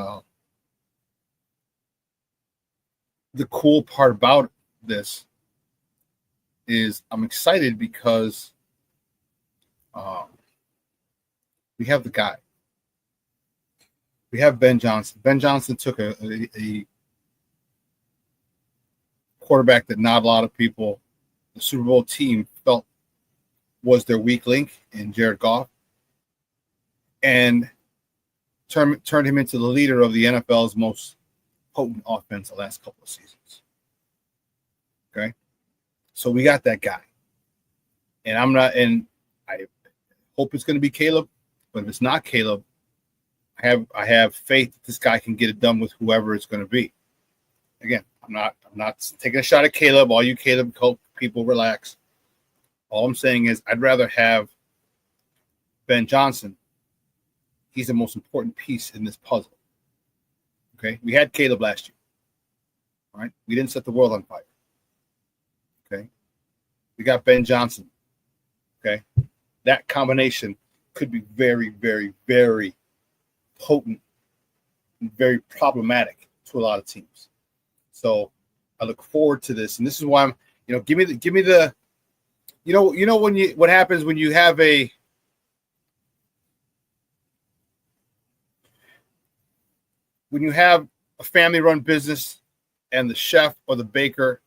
the cool part about this is I'm excited because we have the guy. We have Ben Johnson. Ben Johnson took a quarterback that not a lot of people, the Super Bowl team, felt was their weak link in Jared Goff, and turned him into the leader of the NFL's most potent offense the last couple of seasons. Okay, so we got that guy, and I hope it's going to be Caleb, but if it's not Caleb, I have faith that this guy can get it done with whoever it's going to be. Again, I'm not taking a shot at Caleb. All you Caleb people, relax. All I'm saying is I'd rather have Ben Johnson. He's the most important piece in this puzzle. Okay? We had Caleb last year. All right? We didn't set the world on fire. Okay? We got Ben Johnson. Okay? That combination could be very, very, very potent and very problematic to a lot of teams. So I look forward to this, and this is why I'm, give me the, what happens when you have a family-run business, and the chef or the baker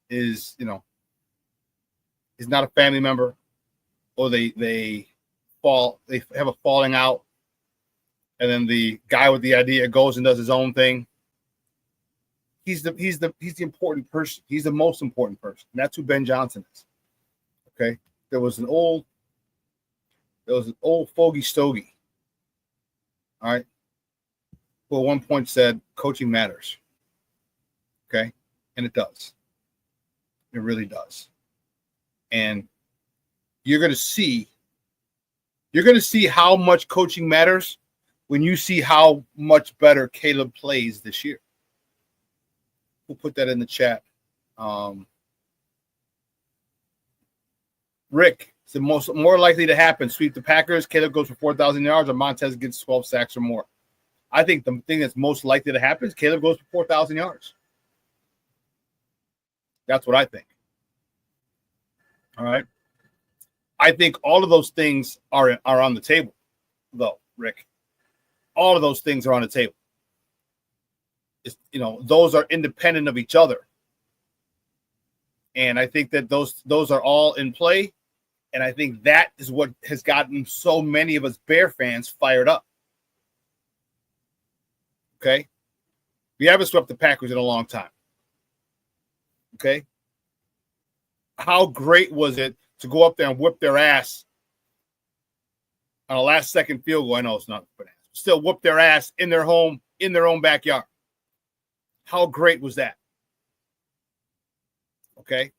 is not a family member, or they have a falling out, and then the guy with the idea goes and does his own thing. He's the important person. He's the most important person. And that's who Ben Johnson is. Okay. There was an old fogey stogie. All right. Who at one point said coaching matters. Okay. And it does. It really does. And you're going to see how much coaching matters when you see how much better Caleb plays this year. We'll put that in the chat. Rick, it's the more likely to happen. Sweep the Packers, Caleb goes for 4,000 yards, or Montez gets 12 sacks or more. I think the thing that's most likely to happen is Caleb goes for 4,000 yards. That's what I think. All right. I think all of those things are on the table, though, Rick. All of those things are on the table. Those are independent of each other. And I think that those are all in play. And I think that is what has gotten so many of us Bear fans fired up. Okay? We haven't swept the Packers in a long time. Okay? How great was it to go up there and whip their ass on a last-second field goal? I know it's not, but still whoop their ass in their home, in their own backyard. How great was that? Okay.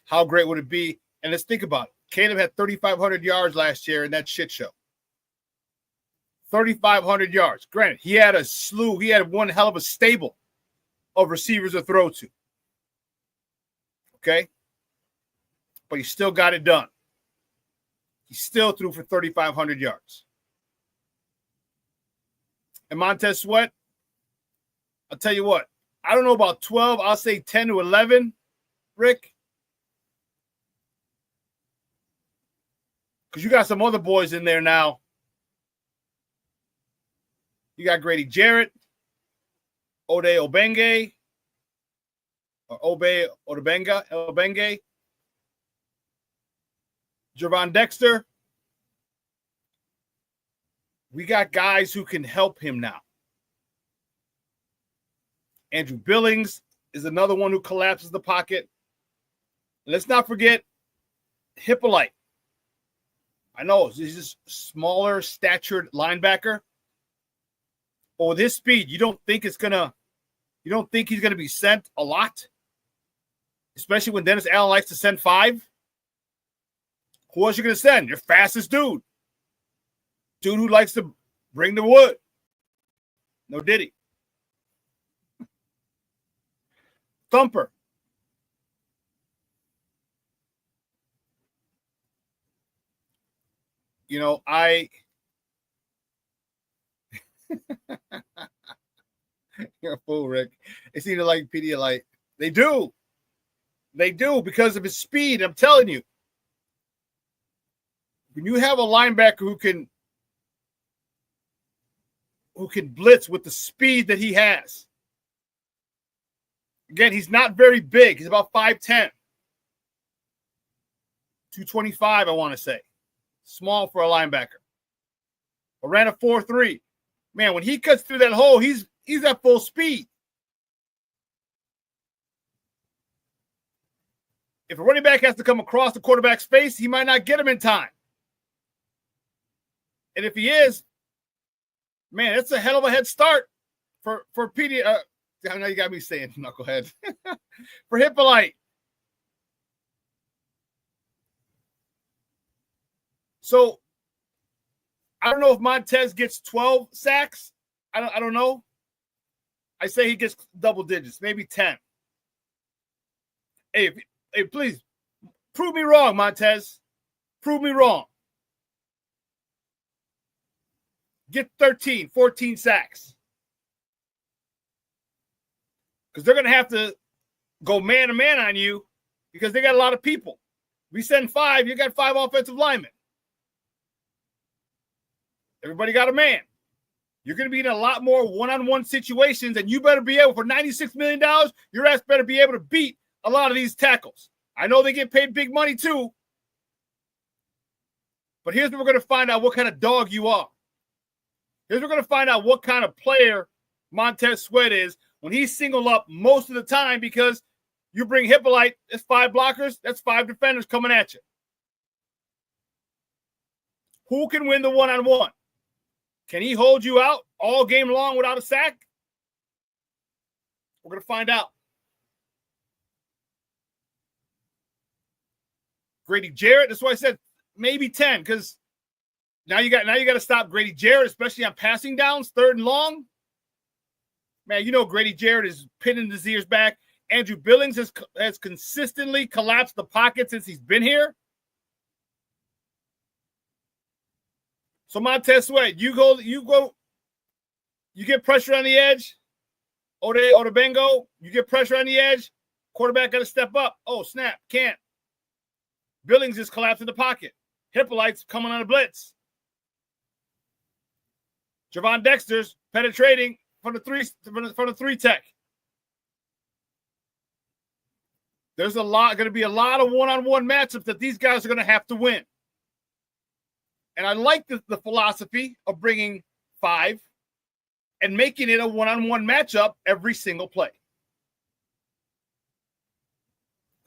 How great would it be? And let's think about it. Caleb had 3,500 yards last year in that shit show. 3,500 yards. Granted, he had a slew. He had one hell of a stable of receivers to throw to. Okay. But he still got it done. He still threw for 3,500 yards. And Montez Sweat, I'll tell you what, I don't know about 12. I'll say 10 to 11, Rick. Because you got some other boys in there now. You got Grady Jarrett, Ode Obenge, or Obe Obenge, Gervon Dexter. We got guys who can help him now. Andrew Billings is another one who collapses the pocket. And let's not forget Hippolyte. I know he's a smaller statured linebacker. But with his speed, you don't think he's gonna be sent a lot? Especially when Dennis Allen likes to send 5. Who else you gonna send? Your fastest dude. Dude who likes to bring the wood. No Diddy. Thumper. You know, you're a fool, Rick. They seem to like Pedialyte. They do. They do because of his speed. I'm telling you. When you have a linebacker who can blitz with the speed that he has. Again, he's not very big. He's about 5'10". 225, I want to say. Small for a linebacker. But ran a 4.3. Man, when he cuts through that hole, he's at full speed. If a running back has to come across the quarterback's face, he might not get him in time. And if he is, man, that's a hell of a head start for PD. I know you got me saying knucklehead. For Hippolyte. So I don't know if Montez gets 12 sacks. I don't know. I say he gets double digits, maybe 10. Hey, please prove me wrong, Montez. Prove me wrong. Get 13, 14 sacks. Because they're going to have to go man-to-man on you because they got a lot of people. We send 5, you got 5 offensive linemen. Everybody got a man. You're going to be in a lot more one-on-one situations, and you better be able, for $96 million, your ass better be able to beat a lot of these tackles. I know they get paid big money too, but here's where we're going to find out what kind of dog you are. Here's where we're going to find out what kind of player Montez Sweat is when he's singled up most of the time, because you bring Hippolyte, that's 5 blockers, that's 5 defenders coming at you. Who can win the one-on-one? Can he hold you out all game long without a sack? We're going to find out. Grady Jarrett, that's why I said maybe 10, because now you got to stop Grady Jarrett, especially on passing downs, 3rd and long. Man, you know Grady Jarrett is pinning his ears back. Andrew Billings has consistently collapsed the pocket since he's been here. So Montez Sweat, you get pressure on the edge. Odebengo, you get pressure on the edge. Quarterback got to step up. Oh, snap, can't. Billings just collapsed in the pocket. Hippolyte's coming on a blitz. Gervon Dexter's penetrating from the 3 tech. There's going to be a lot of one-on-one matchups that these guys are going to have to win. And I like the philosophy of bringing 5 and making it a one-on-one matchup every single play.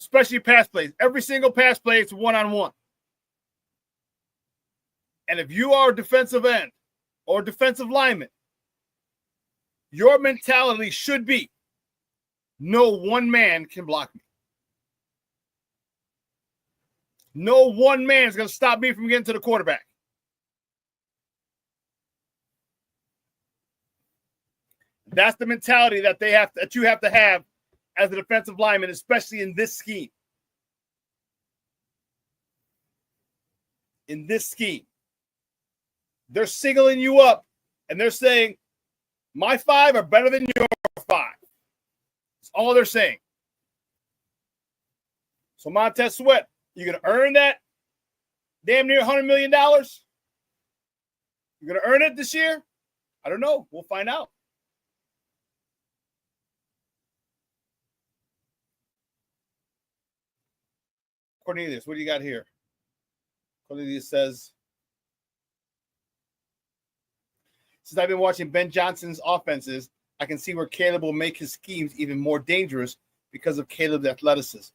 Especially pass plays. Every single pass play, it's one-on-one. And if you are a defensive end or defensive lineman, your mentality should be, no one man can block me. No one man is going to stop me from getting to the quarterback. That's the mentality that you have to have as a defensive lineman, especially in this scheme. In this scheme. They're singling you up and they're saying, my 5 are better than your 5. all they're saying. So Montez Sweat, you going to earn that damn near $100 million? You're going to earn it this year? I don't know. We'll find out. Cornelius, what do you got here? Cornelius says, since I've been watching Ben Johnson's offenses, I can see where Caleb will make his schemes even more dangerous because of Caleb's athleticism.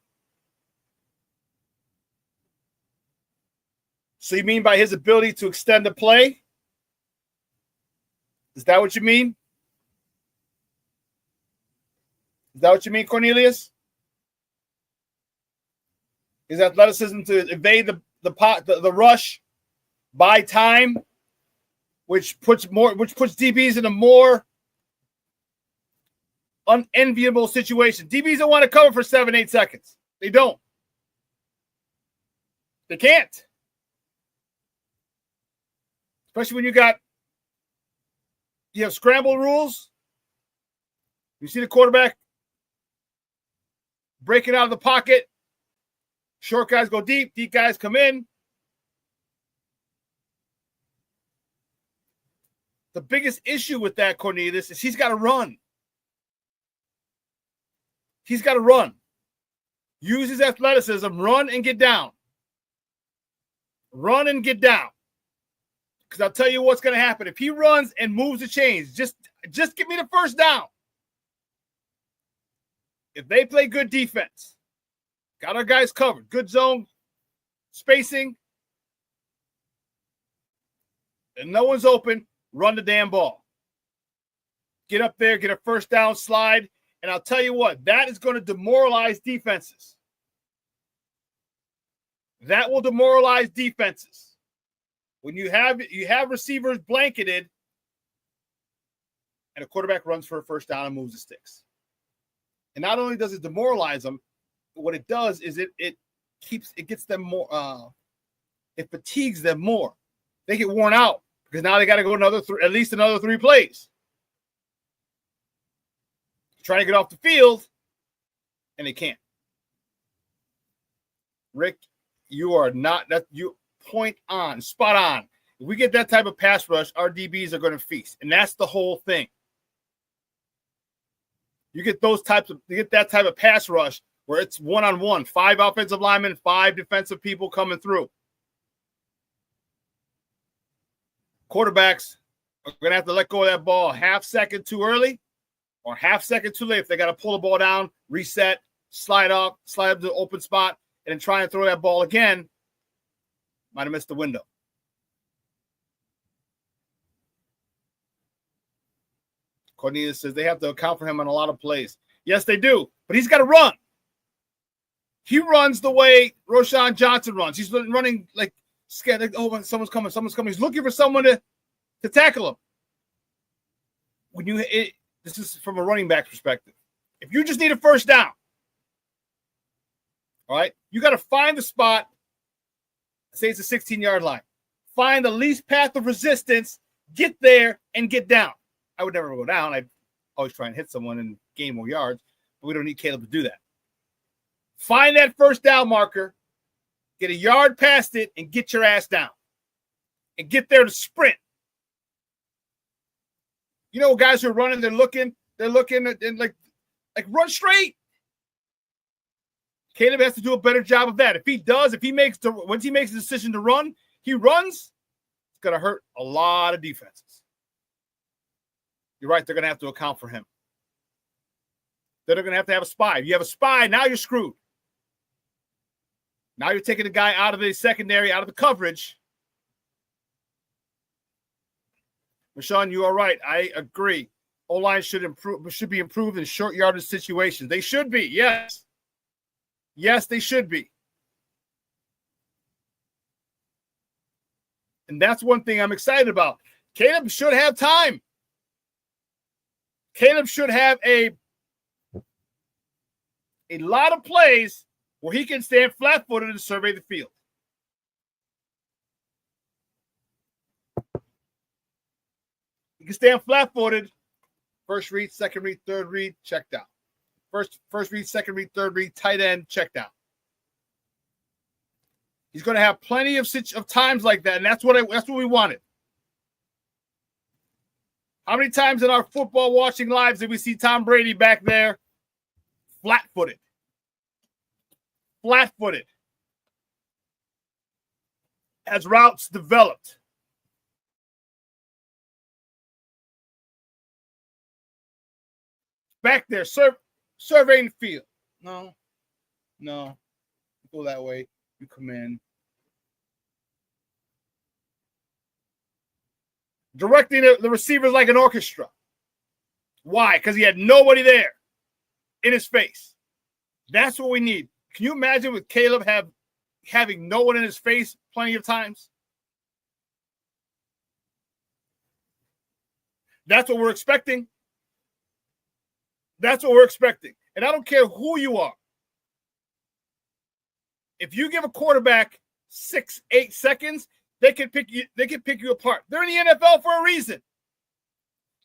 So you mean by his ability to extend the play? Is that what you mean? Is that what you mean, Cornelius? His athleticism to evade the rush, buy time, which puts DBs in a more unenviable situation. DBs don't want to cover for 7-8 seconds. They don't. They can't. Especially when you have scramble rules. You see the quarterback breaking out of the pocket. Short guys go deep. Deep guys come in. The biggest issue with that, Cornelius, is he's got to run. He's got to run. Use his athleticism. Run and get down. Run and get down. Because I'll tell you what's going to happen. If he runs and moves the chains, just give me the first down. If they play good defense, got our guys covered, good zone spacing, and no one's open, run the damn ball. Get up there, get a first down slide, and I'll tell you what, that is going to demoralize defenses. That will demoralize defenses. When you have receivers blanketed and a quarterback runs for a first down and moves the sticks. And not only does it demoralize them, what it does is it gets them more, it fatigues them more. They get worn out because now they got to go at least another 3 plays. Trying to get off the field, and they can't. Rick, you are not that you point on, spot on. If we get that type of pass rush, our DBs are going to feast, and that's the whole thing. You get that type of pass rush where it's 1-on-1, 5 offensive linemen, 5 defensive people coming through. Quarterbacks are going to have to let go of that ball a half second too early or half second too late. If they got to pull the ball down, reset, slide up to the open spot, and then try and throw that ball again, might have missed the window. Cornelius says they have to account for him on a lot of plays. Yes, they do, but he's got to run. He runs the way Roschon Johnson runs. He's running like scared. Like, oh, someone's coming. He's looking for someone to tackle him. This is from a running back perspective. If you just need a first down, all right, you got to find the spot. Say it's a 16-yard line. Find the least path of resistance, get there, and get down. I would never go down. I'd always try and hit someone and gain more yards, but we don't need Caleb to do that. Find that first down marker, get a yard past it, and get your ass down. And get there to sprint. You know, guys who are running, they're looking and like run straight. Caleb has to do a better job of that. Once he makes a decision to run, he runs, it's going to hurt a lot of defenses. You're right, they're going to have to account for him. They're going to have a spy. If you have a spy, now you're screwed. Now you're taking the guy out of the secondary, out of the coverage. Shawn, you are right. I agree. O-line should be improved in short yardage situations. They should be, yes. Yes, they should be. And that's one thing I'm excited about. Caleb should have time. Caleb should have a lot of plays where he can stand flat-footed and survey the field. He can stand flat-footed, first read, second read, third read, checked out. First read, second read, third read, tight end, check down. He's going to have plenty of times like that, and that's what we wanted. How many times in our football watching lives did we see Tom Brady back there flat-footed? Flat-footed. As routes developed. Back there, surveying the field. No. Go that way. You come in. Directing the receivers like an orchestra. Why? Because he had nobody there in his face. That's what we need. Can you imagine with Caleb having no one in his face plenty of times? That's what we're expecting. That's what we're expecting. And I don't care who you are. If you give a quarterback 6-8 seconds, they can pick you apart. They're in the NFL for a reason.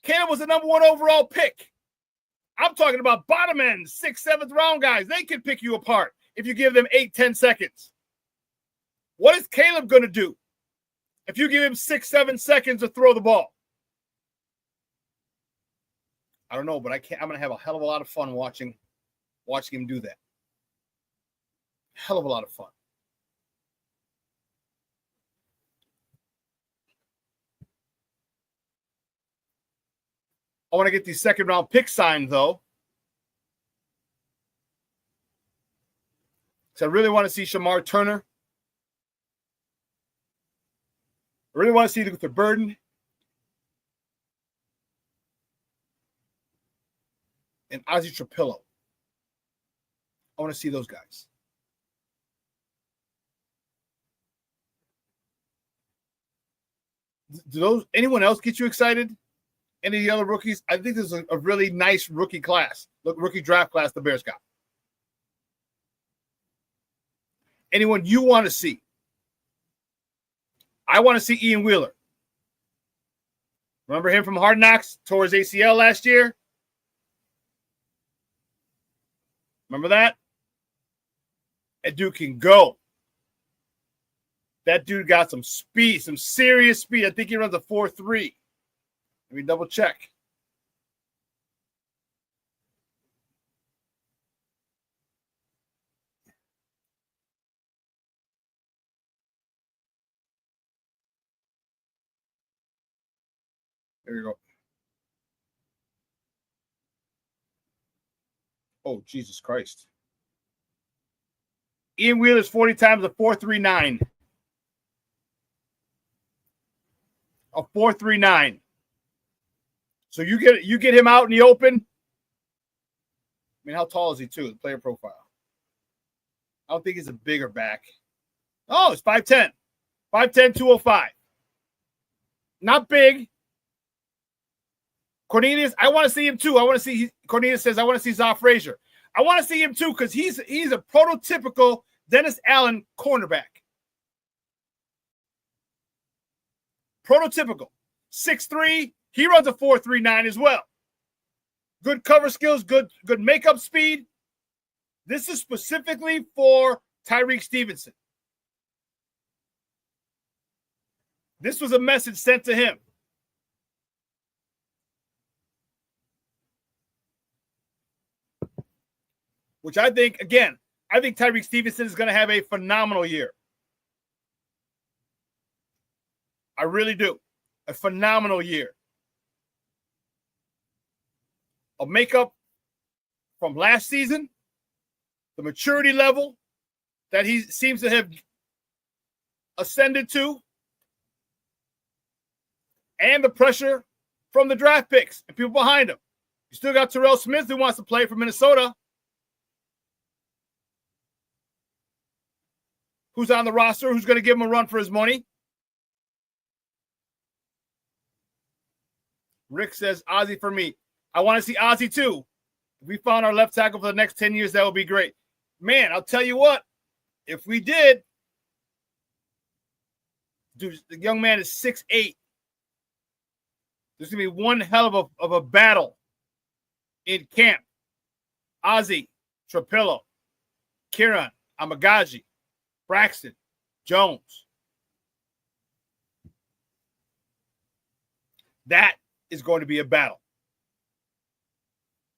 Caleb was the number 1 overall pick. I'm talking about bottom end, 6th, 7th round guys. They can pick you apart if you give them 8-10 seconds. What is Caleb going to do if you give him 6-7 seconds to throw the ball? I don't know, but I'm going to have a hell of a lot of fun watching him do that. Hell of a lot of fun. I want to get these second round picks signed, though. So I really want to see Shamar Turner. I really want to see Luther Burden. And Ozzie Trapillo. I want to see those guys. Do anyone else get you excited? Any of the other rookies? I think this is a really nice rookie class. Look, rookie draft class the Bears got. Anyone you want to see? I want to see Ian Wheeler. Remember him from Hard Knocks? Tore his ACL last year. Remember that? That dude can go. That dude got some speed, some serious speed. I think he runs a 4.3. Let me double check. There we go. Oh, Jesus Christ. Ian Wheeler's 40 times a 4.39. A 4.39. So you get him out in the open. I mean, how tall is he too? The player profile. I don't think he's a bigger back. Oh, it's 5'10". 5'10", 205. Not big. Cornelius, I want to see him too. Cornelius says, I want to see Zaw Frazier. I want to see him too because he's a prototypical Dennis Allen cornerback. Prototypical. 6'3". He runs a 4.39 as well. Good cover skills, good makeup speed. This is specifically for Tyreek Stevenson. This was a message sent to him. Which I think Tyreek Stevenson is going to have a phenomenal year. I really do. A phenomenal year. A makeup from last season, the maturity level that he seems to have ascended to, and the pressure from the draft picks and people behind him. You still got Terrell Smith who wants to play for Minnesota, who's on the roster, who's going to give him a run for his money. Rick says, Ozzie for me. I want to see Ozzie too. If we found our left tackle for the next 10 years, that would be great. Man, I'll tell you what, if we did, dude, the young man is 6'8". There's going to be one hell of a battle in camp Ozzy, Trapillo, Kieran, Amagaji, Braxton, Jones. That is going to be a battle.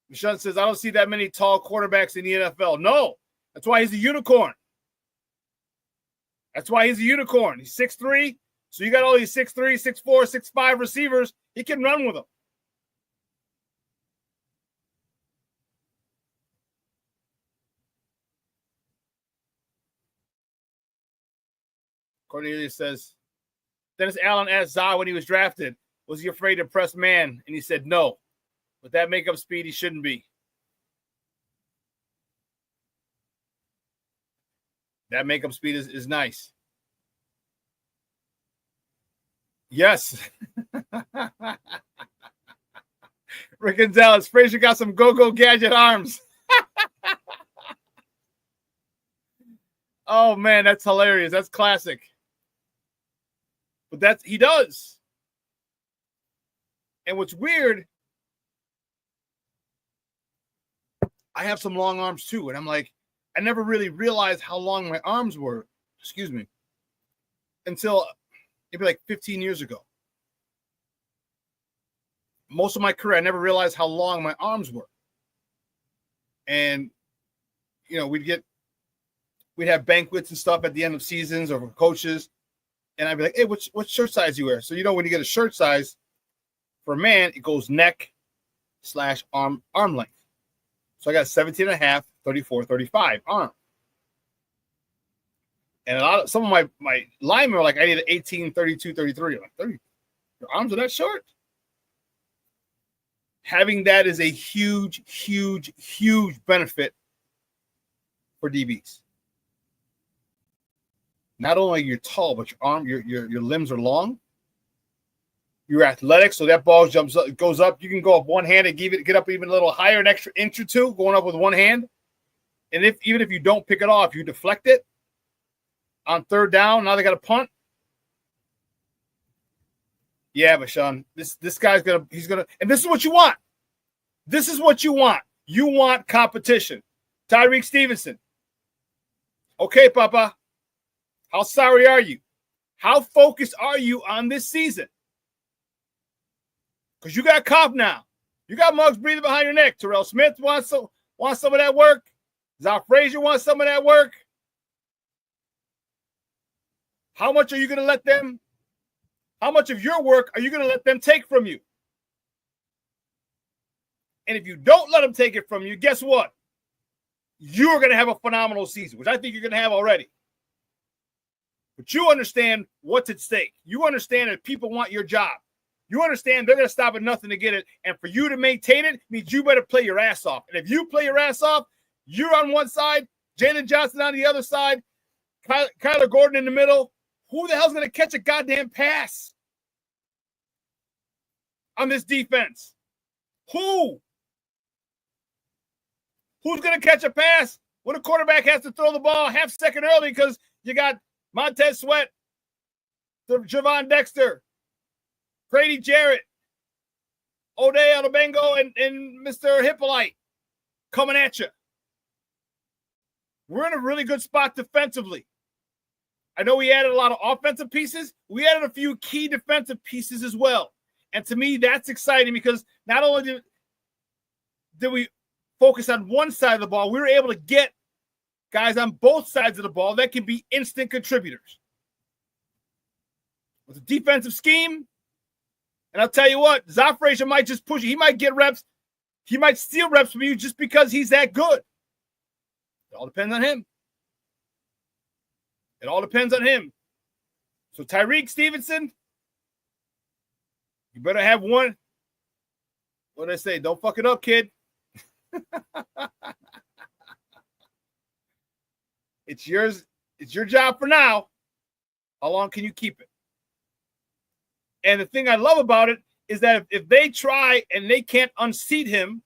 Michelle says, I don't see that many tall quarterbacks in the NFL. No, that's why he's a unicorn. That's why he's a unicorn. He's 6'3", so you got all these 6'3", 6'4", 6'5" receivers. He can run with them. Cornelius says, Dennis Allen asked Zah when he was drafted, was he afraid to press man? And he said no. With that makeup speed, he shouldn't be. That makeup speed is nice. Yes. Rick Gonzalez, Frazier got some go-go gadget arms. Oh, man, that's hilarious. That's classic. But he does. And what's weird, I have some long arms too. And I'm like, I never really realized how long my arms were, until maybe like 15 years ago. Most of my career, I never realized how long my arms were. And, we'd have banquets and stuff at the end of seasons or coaches. And I'd be like, hey, what shirt size you wear? So, when you get a shirt size for a man, it goes neck / arm length. So I got 17.5, 34, 35 arm. And some of my linemen were like, I need an 18, 32, 33. I'm like, 30, your arms are that short? Having that is a huge, huge, huge benefit for DBs. Not only you're tall, but your limbs are long. You're athletic, so that ball goes up. You can go up one hand and get up even a little higher, an extra inch or two, going up with one hand. And even if you don't pick it off, you deflect it on third down. Now they got to punt. Yeah, but Shawn, this guy's gonna, and this is what you want. This is what you want. You want competition. Tyreek Stevenson. Okay, Papa. How sorry are you? How focused are you on this season? Because you got cough now. You got mugs breathing behind your neck. Terrell Smith wants some of that work. Zach Frazier wants some of that work. How much are you going to let them? How much of your work are you going to let them take from you? And if you don't let them take it from you, guess what? You're going to have a phenomenal season, which I think you're going to have already. But you understand what's at stake. You understand that people want your job. You understand they're going to stop at nothing to get it. And for you to maintain it means you better play your ass off. And if you play your ass off, you're on one side, Jalen Johnson on the other side, Kyler Gordon in the middle. Who the hell's going to catch a goddamn pass on this defense? Who's going to catch a pass when a quarterback has to throw the ball a half second early because you got Montez Sweat, Gervon Dexter, Grady Jarrett, O'Day Alabengo, and Mr. Hippolyte coming at you. We're in a really good spot defensively. I know we added a lot of offensive pieces. We added a few key defensive pieces as well. And to me, that's exciting because not only did we focus on one side of the ball, we were able to get guys on both sides of the ball that can be instant contributors. With a defensive scheme, and I'll tell you what, Zach Frazier might just push you. He might get reps. He might steal reps from you just because he's that good. It all depends on him. It all depends on him. So Tyreek Stevenson, you better have one. What did I say? Don't fuck it up, kid. It's yours. It's your job for now. How long can you keep it? And the thing I love about it is that if they try and they can't unseat him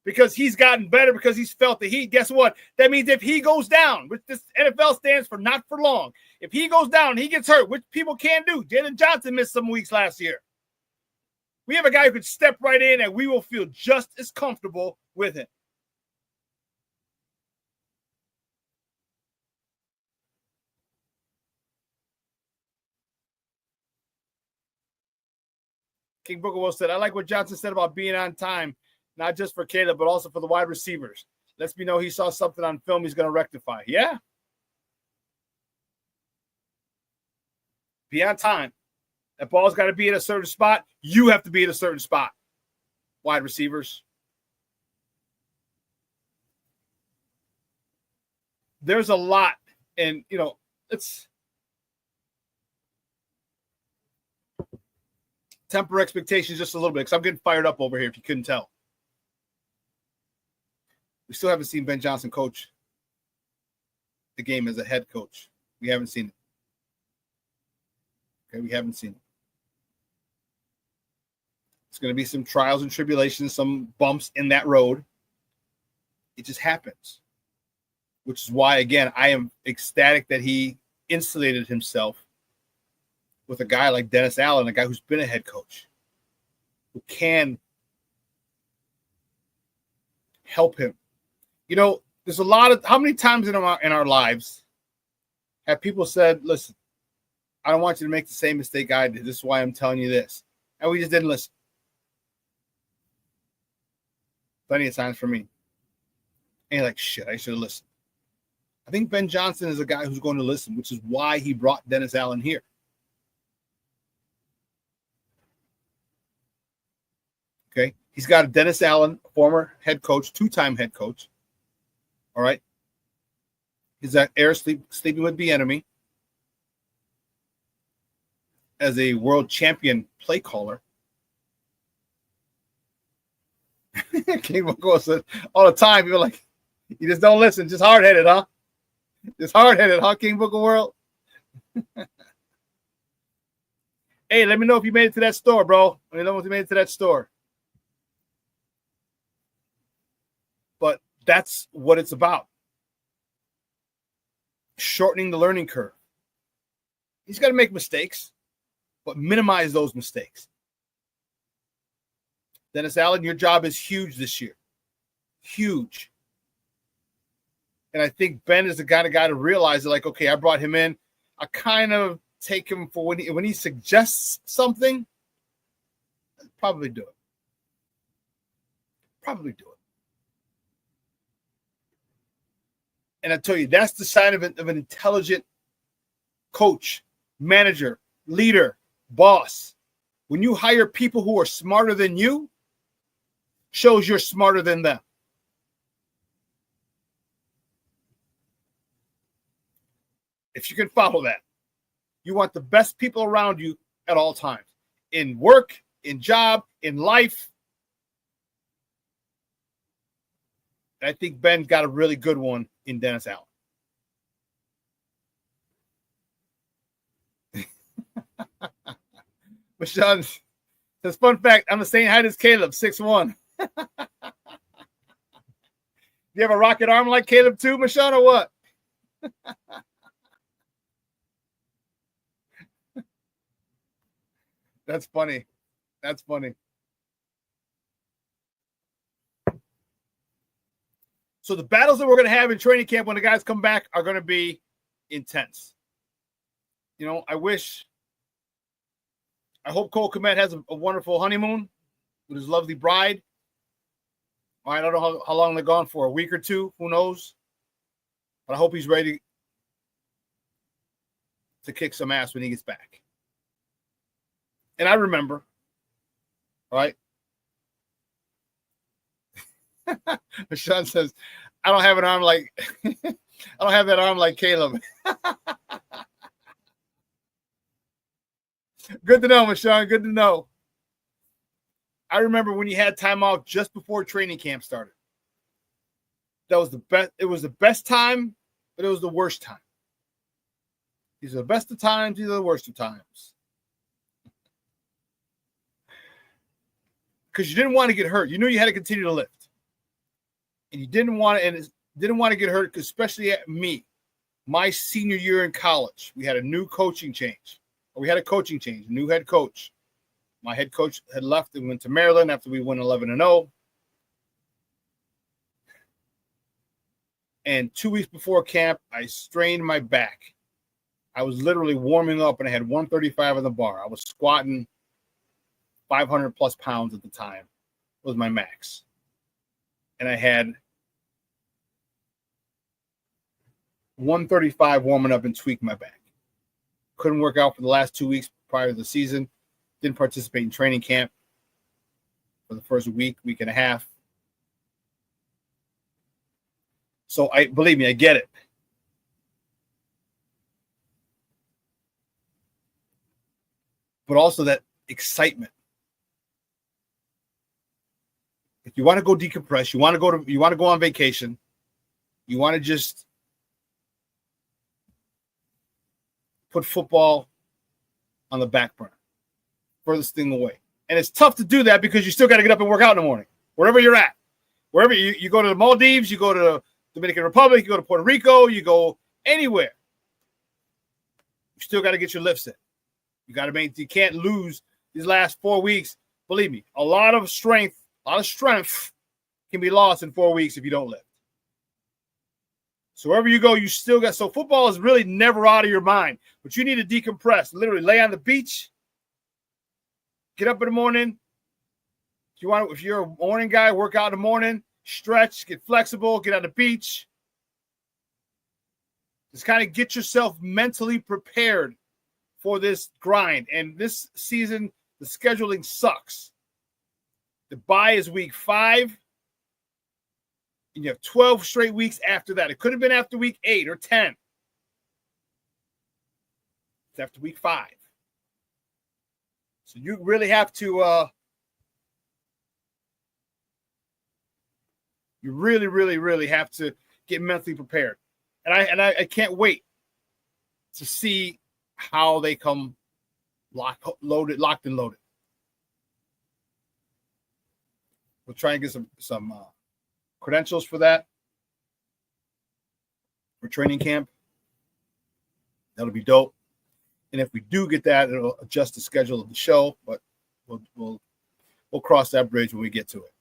because he's gotten better, because he's felt the heat, guess what? That means if he goes down, which this NFL stands for not for long, if he goes down and he gets hurt, which people can't do. Jalen Johnson missed some weeks last year. We have a guy who could step right in and we will feel just as comfortable with him. King Booker Will said, I like what Johnson said about being on time, not just for Caleb, but also for the wide receivers. Lets me know he saw something on film he's going to rectify. Yeah. Be on time. That ball's got to be at a certain spot. You have to be at a certain spot. Wide receivers. There's a lot. And, it's temper expectations just a little bit because I'm getting fired up over here if you couldn't tell. We still haven't seen Ben Johnson coach the game as a head coach. We haven't seen it. Okay, we haven't seen it. It's going to be some trials and tribulations, some bumps in that road. It just happens, which is why, again, I am ecstatic that he insulated himself with a guy like Dennis Allen, a guy who's been a head coach, who can help him. There's a lot of, how many times in our lives have people said, listen, I don't want you to make the same mistake I did. This is why I'm telling you this. And we just didn't listen. Plenty of times for me. And you're like, shit, I should have listened. I think Ben Johnson is a guy who's going to listen, which is why he brought Dennis Allen here. Okay. He's got a Dennis Allen, former head coach, two-time head coach. All right. He's at Air sleeping with the enemy as a world champion play caller. King Booker said all the time, people are like, you just don't listen. Just hard-headed, huh? Just hard-headed, huh, King Booker World? Hey, let me know if you made it to that store, bro. Let me know if you made it to that store. But that's what it's about. Shortening the learning curve. He's got to make mistakes, but minimize those mistakes. Dennis Allen, your job is huge this year. Huge. And I think Ben is the kind of guy to realize that, like, okay, I brought him in. I kind of take him for when he suggests something, I'd probably do it. Probably do it. And I tell you, that's the sign of an intelligent coach, manager, leader, boss. When you hire people who are smarter than you, shows you're smarter than them. If you can follow that, you want the best people around you at all times, in work, in job, in life. And I think Ben got a really good one in Dennis Allen. But Shawn says, fun fact, I'm the same height as Caleb, 6'1". You have a rocket arm like Caleb too, Michonne, or what? That's funny. That's funny. So the battles that we're going to have in training camp when the guys come back are going to be intense. I hope Cole Kmet has a wonderful honeymoon with his lovely bride. I don't know how long they're gone for, a week or two, who knows? But I hope he's ready to kick some ass when he gets back. And I remember, right? Shawn says, I don't have an arm like I don't have that arm like Caleb. Good to know, Shawn. Good to know. I remember when you had time off just before training camp started. That was the best. It was the best time, but it was the worst time. These are the best of times. These are the worst of times. Because you didn't want to get hurt. You knew you had to continue to lift. And you didn't want to get hurt, especially at me. My senior year in college, we had a new coaching change. We had a coaching change, new head coach. My head coach had left and went to Maryland after we went 11-0. And 2 weeks before camp, I strained my back. I was literally warming up, and I had 135 on the bar. I was squatting 500 plus pounds at the time was my max. And I had 135 warming up and tweak my back. Couldn't work out for the last 2 weeks prior to the season. Didn't participate in training camp for the first week and a half. So believe me, I get it. But also that excitement. If you want to go decompress, you want to go on vacation, you want to just put football on the back burner, furthest thing away. And it's tough to do that because you still got to get up and work out in the morning, wherever you're at. Wherever you go to the Maldives, you go to the Dominican Republic, you go to Puerto Rico, you go anywhere. You still got to get your lifts in. You got to you can't lose these last 4 weeks. Believe me, a lot of strength can be lost in 4 weeks if you don't lift. So wherever you go, you still got. So football is really never out of your mind, but you need to decompress. Literally lay on the beach, get up in the morning. If you're a morning guy, work out in the morning, stretch, get flexible, get on the beach. Just kind of get yourself mentally prepared for this grind. And this season, the scheduling sucks. The bye is week 5. And you have 12 straight weeks after that. It could have been after week 8 or 10. It's after week 5. So you really have to you really, really, really have to get mentally prepared. And I can't wait to see how they come locked and loaded. We'll try and get some credentials for that for training camp. That'll be dope. And if we do get that, it'll adjust the schedule of the show. But we'll cross that bridge when we get to it.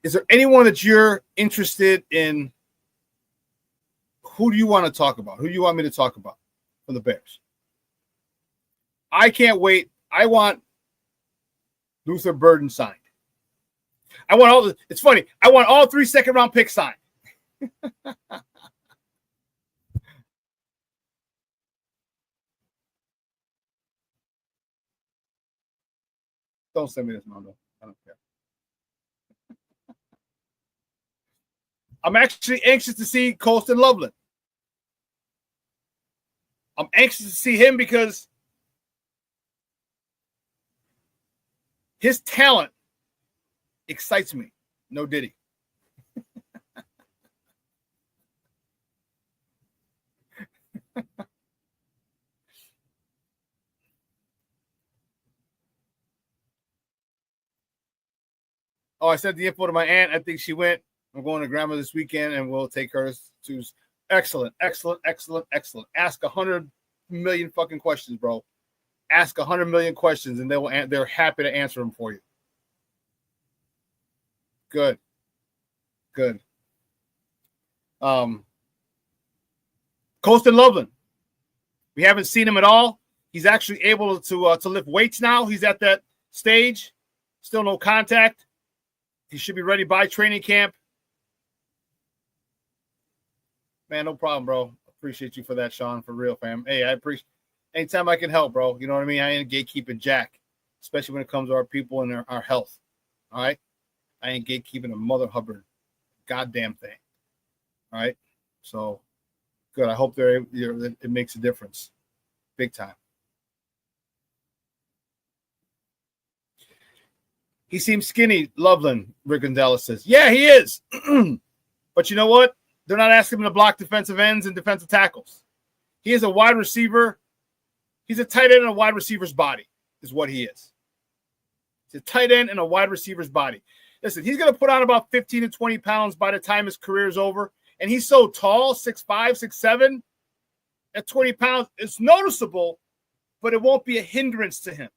Is there anyone that you're interested in? Who do you want to talk about? Who do you want me to talk about for the Bears? I can't wait. I want Luther Burden signed. It's funny. I want all 3 second-round picks signed. Don't send me this, Mondo. I don't care. I'm actually anxious to see Colston Loveland. I'm anxious to see him because his talent excites me. No Diddy. Oh, I sent the info to my aunt. I think she went. I'm going to grandma this weekend, and we'll take her to excellent. Ask 100 million fucking questions, bro. Ask 100 million questions, and they're happy to answer them for you. Good. Colston Loveland. We haven't seen him at all. He's actually able to lift weights now. He's at that stage. Still no contact. He should be ready by training camp. Man, no problem, bro. Appreciate you for that, Shawn, for real, fam. Hey, I appreciate anytime I can help, bro. You know what I mean? I ain't gatekeeping Jack, especially when it comes to our people and our health. All right? I ain't gatekeeping a Mother Hubbard goddamn thing. All right? So, good. I hope it makes a difference. Big time. He seems skinny, Loveland, Rick Gonzalez says. Yeah, he is. But you know what? They're not asking him to block defensive ends and defensive tackles. He is a wide receiver. He's a tight end in a wide receiver's body, is what he is. He's a tight end in a wide receiver's body. Listen, he's going to put on about 15 to 20 pounds by the time his career is over. And he's so tall, 6'5", 6'7". At 20 pounds, it's noticeable, but it won't be a hindrance to him.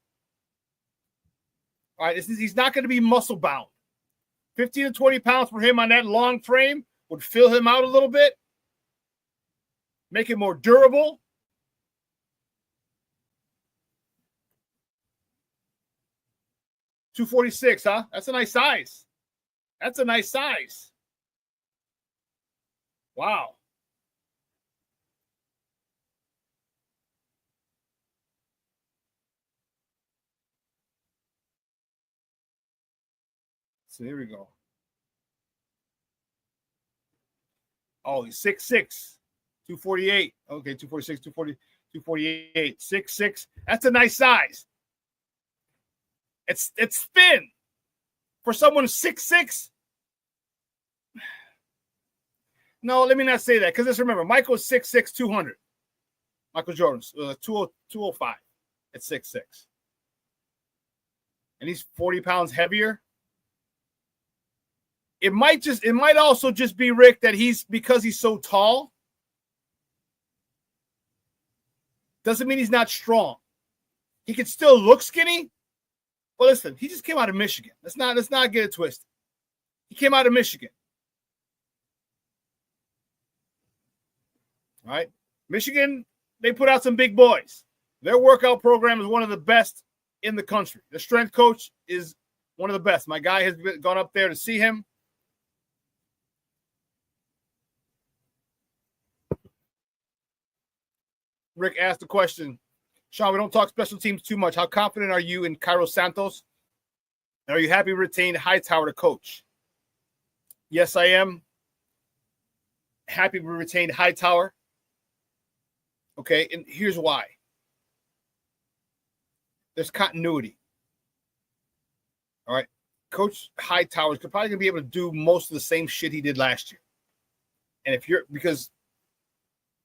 All right, he's not going to be muscle bound. 15 to 20 pounds for him on that long frame would fill him out a little bit, make it more durable. 246, huh? That's a nice size. That's a nice size. Wow. So here we go. Oh, he's 6'6", 248. Okay, 246, 240, 248, 6'6". That's a nice size. It's thin for someone 6'6". No, let me not say that, because let's remember, Michael's 6'6", 200. Michael Jordan's 205 at 6'6". And he's 40 pounds heavier. It might also just be, Rick, that because he's so tall, doesn't mean he's not strong. He can still look skinny. Well, listen, he just came out of Michigan. Let's not get it twisted. He came out of Michigan. All right. Michigan, they put out some big boys. Their workout program is one of the best in the country. The strength coach is one of the best. My guy has gone up there to see him. Rick asked the question, Shawn, we don't talk special teams too much. How confident are you in Cairo Santos? And are you happy we retained Hightower to coach? Yes, I am happy we retained Hightower. Okay, and here's why. There's continuity. All right. Coach Hightower is probably going to be able to do most of the same shit he did last year. And because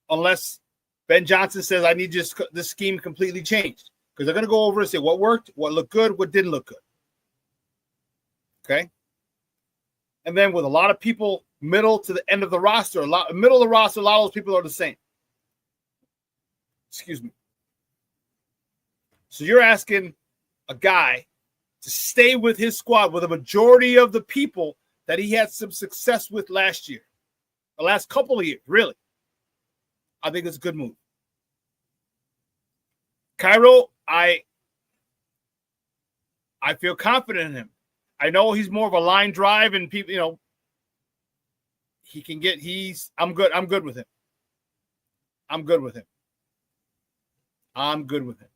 unless Ben Johnson says, I need just this scheme completely changed, because they're going to go over and say what worked, what looked good, what didn't look good. Okay. And then with a lot of people middle to the end of the roster, a lot of those people are the same. Excuse me. So you're asking a guy to stay with his squad with a majority of the people that he had some success with last year, the last couple of years, really. I think it's a good move. Cairo, I feel confident in him. I know he's more of a line drive, and people, he can get. I'm good. I'm good with him. I'm good with him. I'm good with him.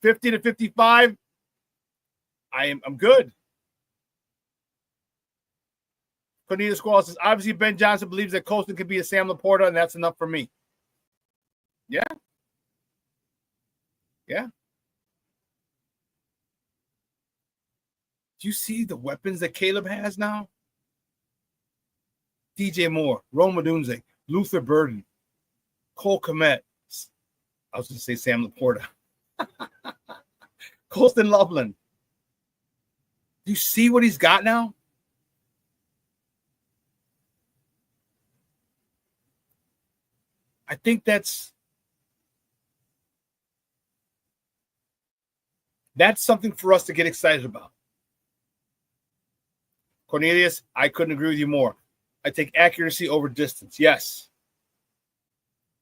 50 to 55. I'm good. Cornelius Squall says, obviously Ben Johnson believes that Colston could be a Sam Laporta, and that's enough for me. Yeah. Yeah. Do you see the weapons that Caleb has now? DJ Moore, Rome Odunze, Luther Burden, Cole Kmet. I was going to say Sam Laporta. Colston Loveland. Do you see what he's got now? I think that's something for us to get excited about. Cornelius, I couldn't agree with you more. I take accuracy over distance. Yes.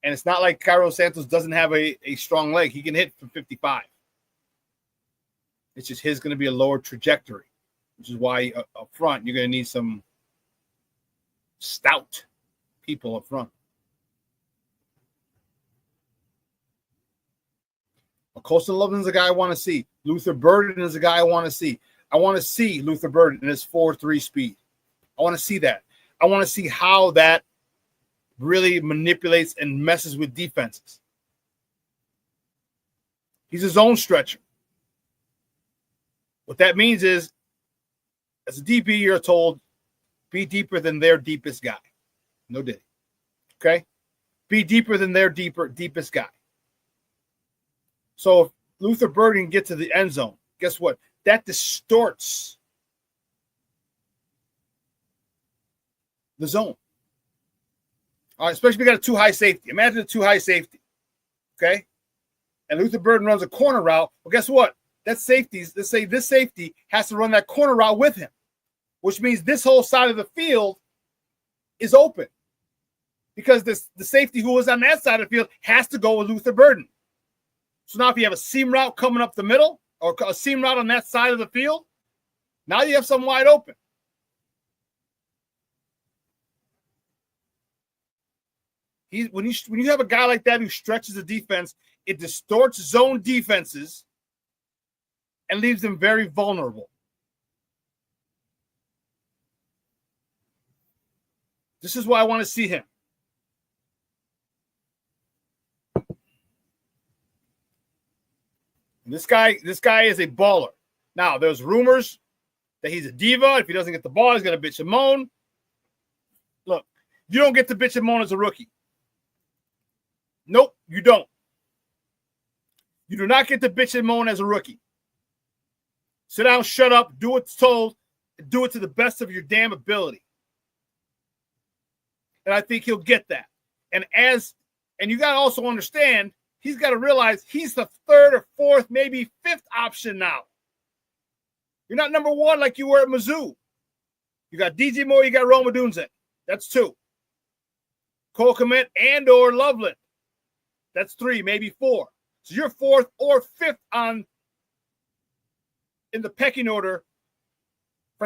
And it's not like Cairo Santos doesn't have a strong leg. He can hit from 55. It's just his going to be a lower trajectory, which is why up front you're going to need some stout people up front. Colston Loveland is a guy I want to see. Luther Burden is a guy I want to see. I want to see Luther Burden in his 4.3 speed. I want to see that. I want to see how that really manipulates and messes with defenses. He's his own stretcher. What that means is, as a DB, you're told, be deeper than their deepest guy. No diddy. Okay? Be deeper than their deepest guy. So if Luther Burden can get to the end zone, guess what? That distorts the zone. All right, especially if you got a too high safety. Imagine a too high safety. Okay? And Luther Burden runs a corner route. Well, guess what? That safety, let's say this safety has to run that corner route with him, which means this whole side of the field is open, because the safety who was on that side of the field has to go with Luther Burden. So now if you have a seam route coming up the middle or a seam route on that side of the field, now you have something wide open. When you have a guy like that who stretches the defense, it distorts zone defenses and leaves them very vulnerable. This is why I want to see him. This guy is a baller. Now, there's rumors that he's a diva. If he doesn't get the ball, he's going to bitch and moan. Look, you don't get to bitch and moan as a rookie. Nope, you don't. You do not get to bitch and moan as a rookie. Sit down, shut up, do what's told, and do it to the best of your damn ability. And I think he'll get that. And you got to also understand, he's got to realize he's the third or fourth, maybe fifth option now. You're not number one like you were at Mizzou. You got DJ Moore, you got Rome Odunze. That's two. Cole Kmet and or Loveland. That's three, maybe four. So you're fourth or fifth in the pecking order for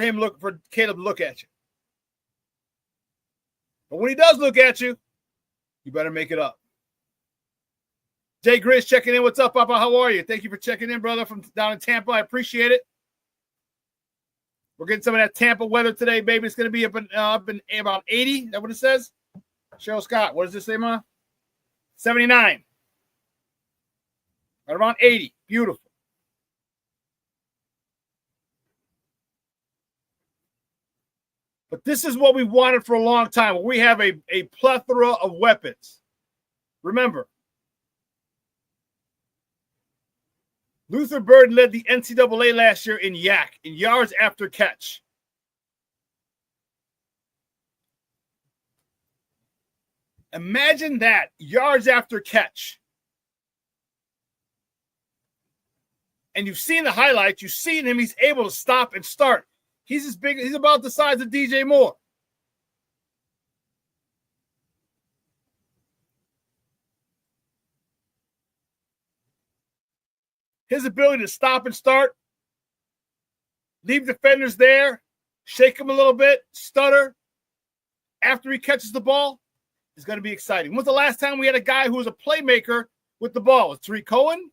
Caleb to look at you. But when he does look at you, you better make it up. Jay Grizz checking in. What's up, Papa? How are you? Thank you for checking in, brother, from down in Tampa. I appreciate it. We're getting some of that Tampa weather today, baby. It's going to be up in about 80. Is that what it says? Cheryl Scott, what does this say, Ma? 79. Right around 80. Beautiful. But this is what we wanted for a long time. We have a plethora of weapons. Remember, Luther Burden led the NCAA last year in YAC, in yards after catch. Imagine that, yards after catch. And you've seen the highlights. You've seen him. He's able to stop and start. He's as big. He's about the size of DJ Moore. His ability to stop and start, leave defenders there, shake him a little bit, stutter after he catches the ball is going to be exciting. When's the last time we had a guy who was a playmaker with the ball? Was Tariq Cohen?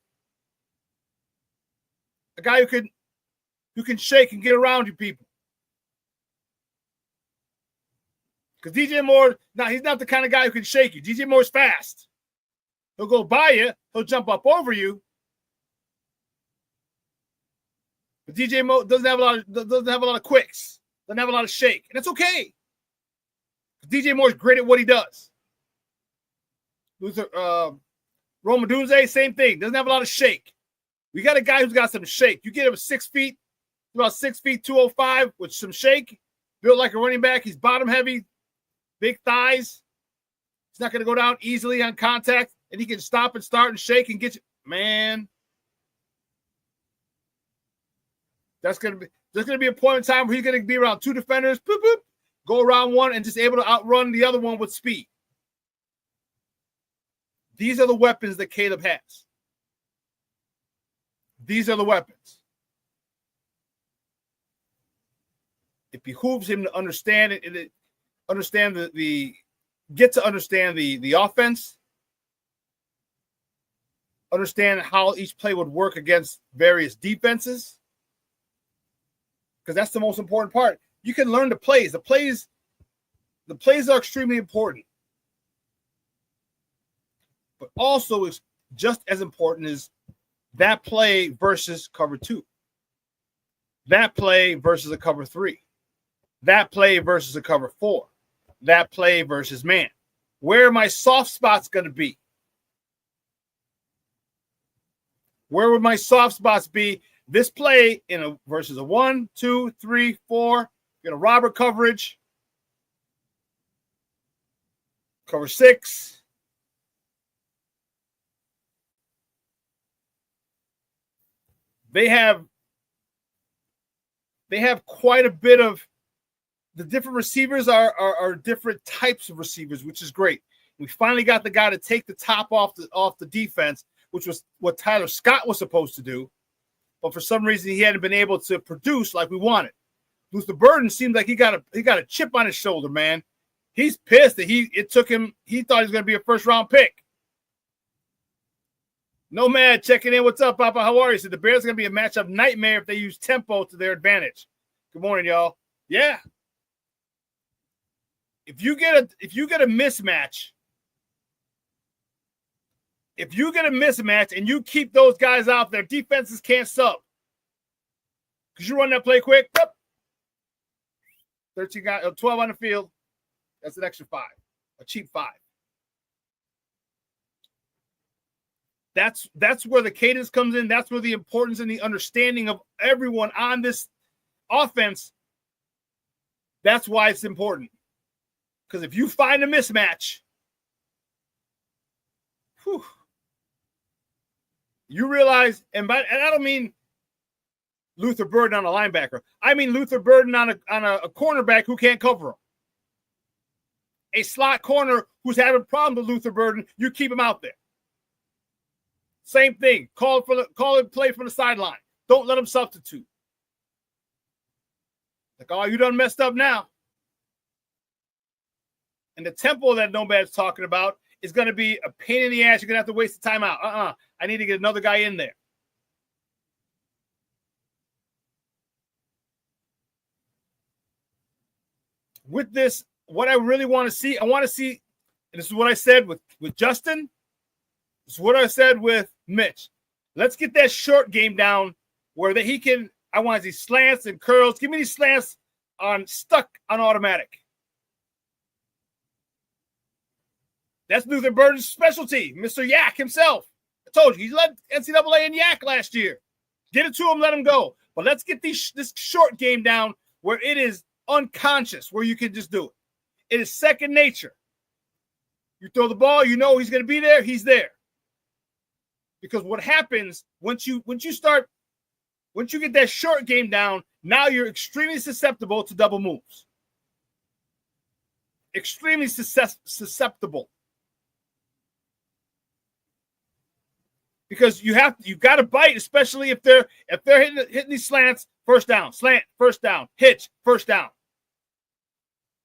A guy who can shake and get around you people. Because DJ Moore, now he's not the kind of guy who can shake you. DJ Moore's fast. He'll go by you. He'll jump up over you. But DJ Moore doesn't have a lot of quicks. Doesn't have a lot of shake. And that's okay. DJ Moore's great at what he does. Rome Odunze, same thing. Doesn't have a lot of shake. We got a guy who's got some shake. You get him 6 feet, about 6 feet, 205 with some shake. Built like a running back. He's bottom heavy, big thighs. He's not going to go down easily on contact. And he can stop and start and shake and get you. Man. There's going to be a point in time where he's going to be around two defenders, boop, boop, go around one, and just able to outrun the other one with speed. These are the weapons that Caleb has. These are the weapons. It behooves him to understand it, understand the offense, understand how each play would work against various defenses. Because that's the most important part. You can learn the plays. The plays are extremely important. But also is just as important as that play versus cover 2. That play versus a cover 3. That play versus a cover 4. That play versus man. Where are my soft spots going to be? Where would my soft spots be? This play versus a 1, 2, 3, 4, in a robber coverage, cover 6. They have quite a bit of the different receivers are different types of receivers, which is great. We finally got the guy to take the top off the defense which was what Tyler Scott was supposed to do. But for some reason, he hadn't been able to produce like we wanted. Luther Burden seemed like he got a chip on his shoulder, man. He's pissed that he thought he was going to be a first-round pick. Nomad checking in. What's up, Papa? How are you? So the Bears are going to be a matchup nightmare if they use tempo to their advantage. Good morning, y'all. Yeah. If you get a mismatch, and you keep those guys out there, defenses can't sub. Because you run that play quick, 13 guys, 12 on the field. That's an extra 5, a cheap 5. That's where the cadence comes in. That's where the importance and the understanding of everyone on this offense. That's why it's important. Because if you find a mismatch, you realize, and I don't mean Luther Burden on a linebacker. I mean Luther Burden on a cornerback who can't cover him. A slot corner who's having problems with Luther Burden, you keep him out there. Same thing. Call it play from the sideline. Don't let him substitute. Like, oh, you done messed up now. And the tempo that Nomad's talking about is going to be a pain in the ass. You're going to have to waste the timeout. I need to get another guy in there. With this, what I really want to see, and this is what I said with Justin. This is what I said with Mitch. Let's get that short game down where he can, I want these slants and curls. Give me these slants stuck on automatic. That's Luther Burden's specialty, Mr. Yak himself. I told you, he led NCAA in Yak last year. Get it to him, let him go. But let's get this short game down where it is unconscious, where you can just do it. It is second nature. You throw the ball, you know he's going to be there, he's there. Because what happens once you get that short game down, now you're extremely susceptible to double moves. Extremely susceptible. Because you've got to bite, especially if they're hitting these slants, first down, slant, first down, hitch, first down.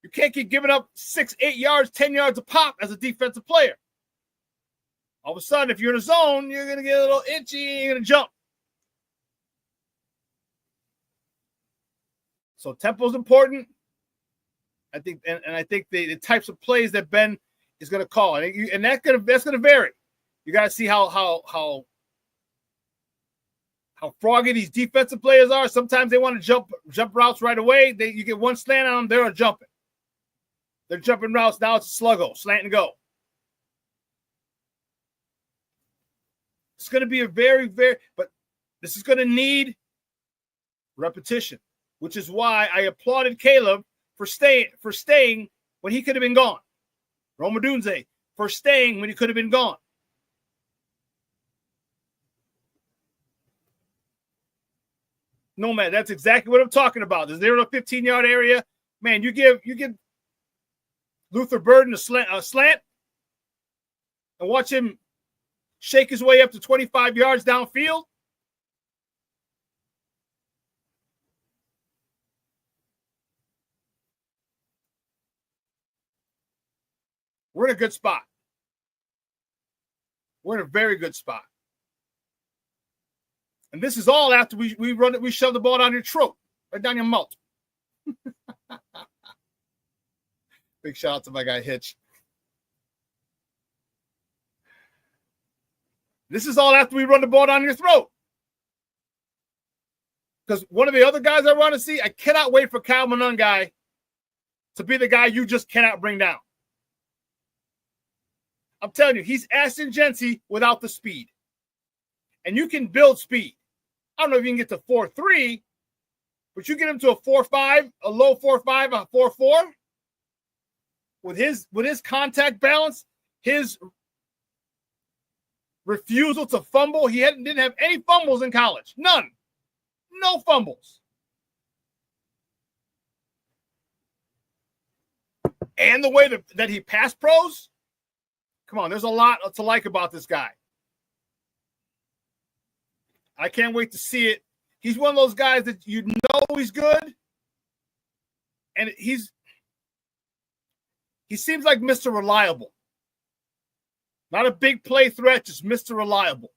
You can't keep giving up 6, 8 yards, 10 yards a pop as a defensive player. All of a sudden, if you're in a zone, you're going to get a little itchy and you're going to jump. So tempo is important. I think, and I think the types of plays that Ben is going to call, and that's going to vary. You got to see how froggy these defensive players are. Sometimes they want to jump routes right away. You get one slant on them, they're jumping. They're jumping routes. Now it's a sluggo, slant and go. It's going to be a but this is going to need repetition, which is why I applauded Caleb for staying when he could have been gone. Rome Odunze for staying when he could have been gone. No, man, that's exactly what I'm talking about. The 0 to 15-yard area, man. You give Luther Burden a slant, and watch him shake his way up to 25 yards downfield. We're in a good spot. We're in a very good spot. And this is all after we shove the ball down your throat, right down your mouth. Big shout out to my guy Hitch. This is all after we run the ball down your throat. Because one of the other guys I want to see, I cannot wait for Kyle Monungai to be the guy you just cannot bring down. I'm telling you, he's Ashton Jency without the speed. And you can build speed. I don't know if you can get to 4.3, but you get him to a 4.5, a low 4.5, a 4.4. With his contact balance, his refusal to fumble. He didn't have any fumbles in college. None. No fumbles. And the way that he pass pros, come on, there's a lot to like about this guy. I can't wait to see it. He's one of those guys that you know he's good, and he seems like Mr. Reliable. Not a big play threat, just Mr. Reliable.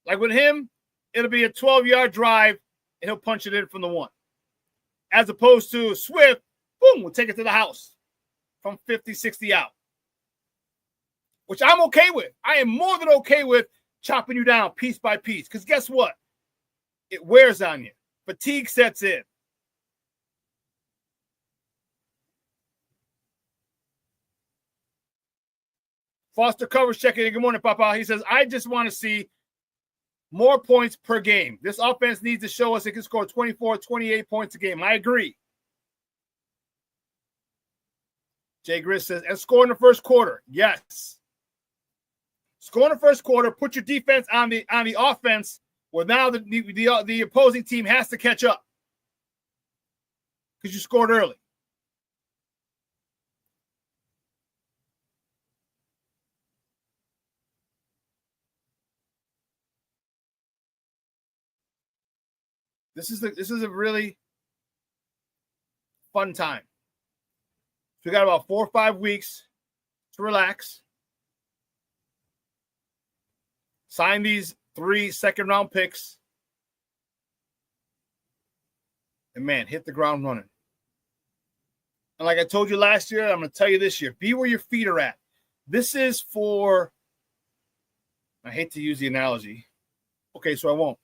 Like with him, it'll be a 12-yard drive, and he'll punch it in from the 1. As opposed to Swift, boom, we'll take it to the house from 50, 60 out. Which I'm okay with. I am more than okay with chopping you down piece by piece. Because guess what? It wears on you. Fatigue sets in. Foster Covers checking in. Good morning, Papa. He says, I just want to see more points per game. This offense needs to show us it can score 24, 28 points a game. I agree. Jay Grizz says, and score in the first quarter. Yes. Score in the first quarter. Put your defense on the offense where now the opposing team has to catch up because you scored early. This is a really fun time. So we got about 4 or 5 weeks to relax. Sign these 3 second-round picks. And, man, hit the ground running. And like I told you last year, I'm going to tell you this year, be where your feet are at. This is for, I hate to use the analogy. Okay, so I won't.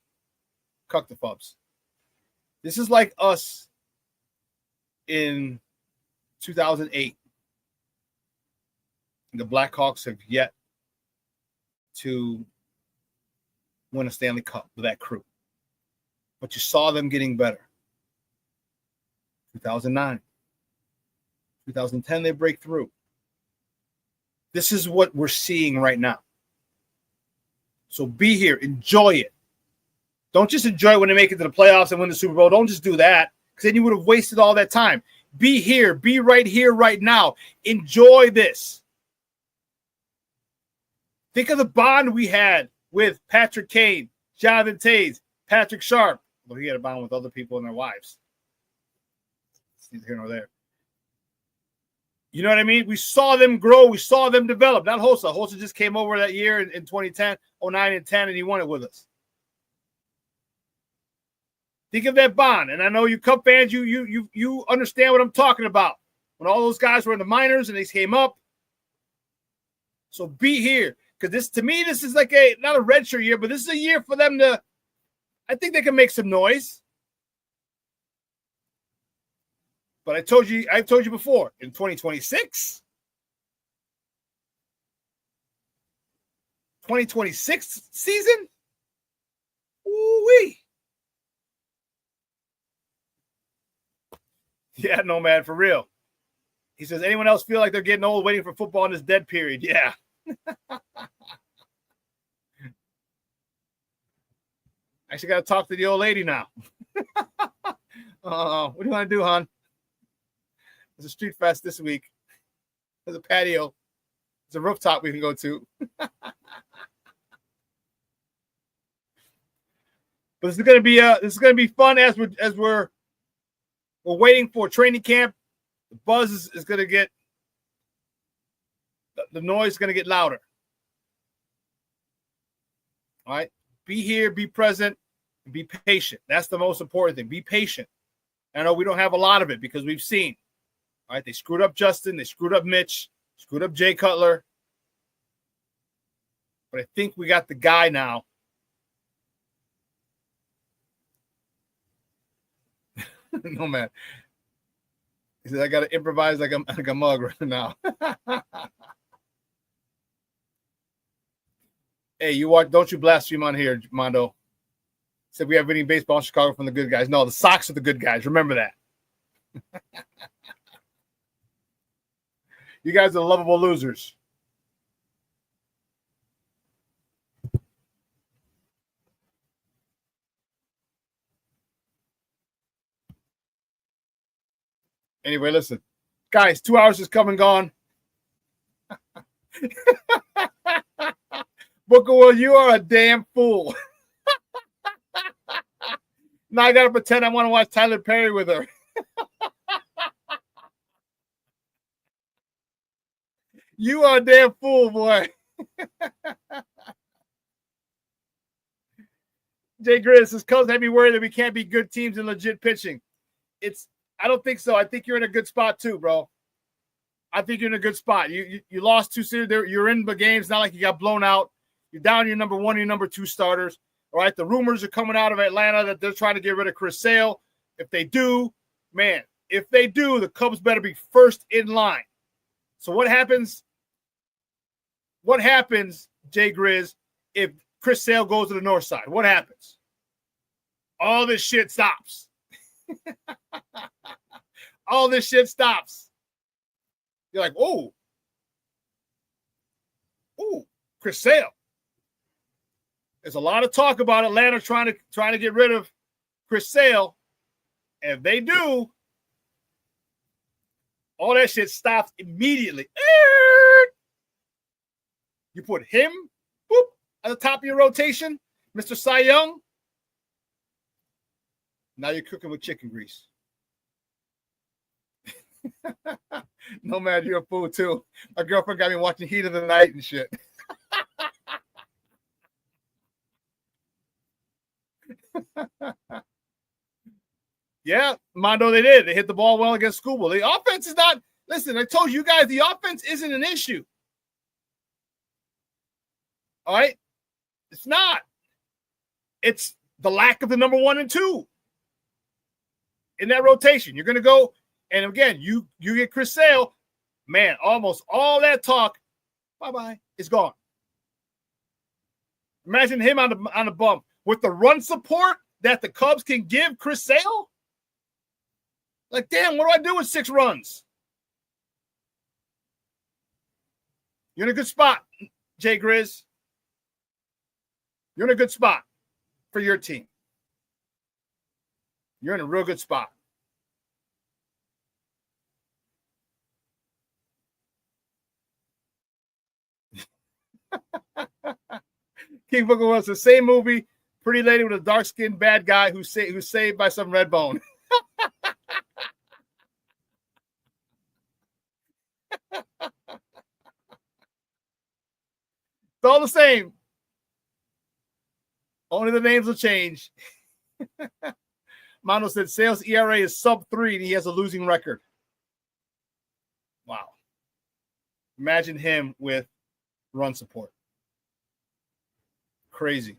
Cuck the fubs. This is like us in 2008. The Blackhawks have yet to win a Stanley Cup with that crew. But you saw them getting better. 2009. 2010, they break through. This is what we're seeing right now. So be here. Enjoy it. Don't just enjoy it when they make it to the playoffs and win the Super Bowl. Don't just do that, because then you would have wasted all that time. Be here. Be right here, right now. Enjoy this. Think of the bond we had with Patrick Kane, Jonathan Taves, Patrick Sharp. Well, he had a bond with other people and their wives. It's neither here nor there. You know what I mean? We saw them grow. We saw them develop. Not Hossa. Hossa just came over that year in 2010, 09 and 10, and he won it with us. Think of that bond. And I know you Cub fans, you understand what I'm talking about. When all those guys were in the minors and they came up. So be here. Because this, to me, this is like not a redshirt year, but this is a year for them to, I think they can make some noise. But I've told you before, in 2026, 2026 season, ooh-wee. Yeah, no, man, for real. He says, anyone else feel like they're getting old waiting for football in this dead period? Yeah. I actually got to talk to the old lady now. What do you want to do, hon? There's a street fest this week. There's a patio. There's a rooftop we can go to. But this is going to be fun as we're waiting for training camp. The buzz is going to get, the noise is going to get louder. All right. Be here, be present, and be patient. That's the most important thing. Be patient. I know we don't have a lot of it because we've seen. All right. They screwed up Justin. They screwed up Mitch. Screwed up Jay Cutler. But I think we got the guy now. No, man. He said, I got to improvise like a mug right now. Hey, you watch, don't you blaspheme on here, Mondo. Said we have winning baseball in Chicago from the good guys. No, the Sox are the good guys. Remember that. You guys are the lovable losers. Anyway, listen. Guys, 2 hours has come and gone. Booker Will, you are a damn fool. Now I got to pretend I want to watch Tyler Perry with her. You are a damn fool, boy. Jay Grizz says, Cubs have me worried that we can't be good teams and legit pitching. I don't think so. I think you're in a good spot too, bro. I think you're in a good spot. You lost 2 series. You're in the games. Not like you got blown out. You're down your number 1 and your number 2 starters. All right. The rumors are coming out of Atlanta that they're trying to get rid of Chris Sale. If they do, the Cubs better be first in line. So what happens? What happens, Jay Grizz, if Chris Sale goes to the north side? What happens? All this shit stops. All this shit stops. You're like, oh, Chris Sale. There's a lot of talk about Atlanta trying to get rid of Chris Sale. And if they do, all that shit stops immediately. You put him, at the top of your rotation, Mr. Cy Young. Now you're cooking with chicken grease. No, man, you're a fool too. My girlfriend got me watching Heat of the Night and shit. Yeah, Mondo, they did. They hit the ball well against Schoolboy. The offense is not. Listen, I told you guys the offense isn't an issue. All right? It's not. It's the lack of the number 1 and 2 in that rotation. You're going to go, and again, you get Chris Sale, man, almost all that talk, bye-bye, it's gone. Imagine him on the bump with the run support that the Cubs can give Chris Sale. Like, damn, what do I do with 6 runs? You're in a good spot, Jay Grizz. You're in a good spot for your team. You're in a real good spot. King Booker was the same movie, pretty lady with a dark-skinned bad guy who's saved by some red bone. It's all the same. Only the names will change. Mono said Sale's ERA is sub-3 and he has a losing record. Wow. Imagine him with run support. Crazy.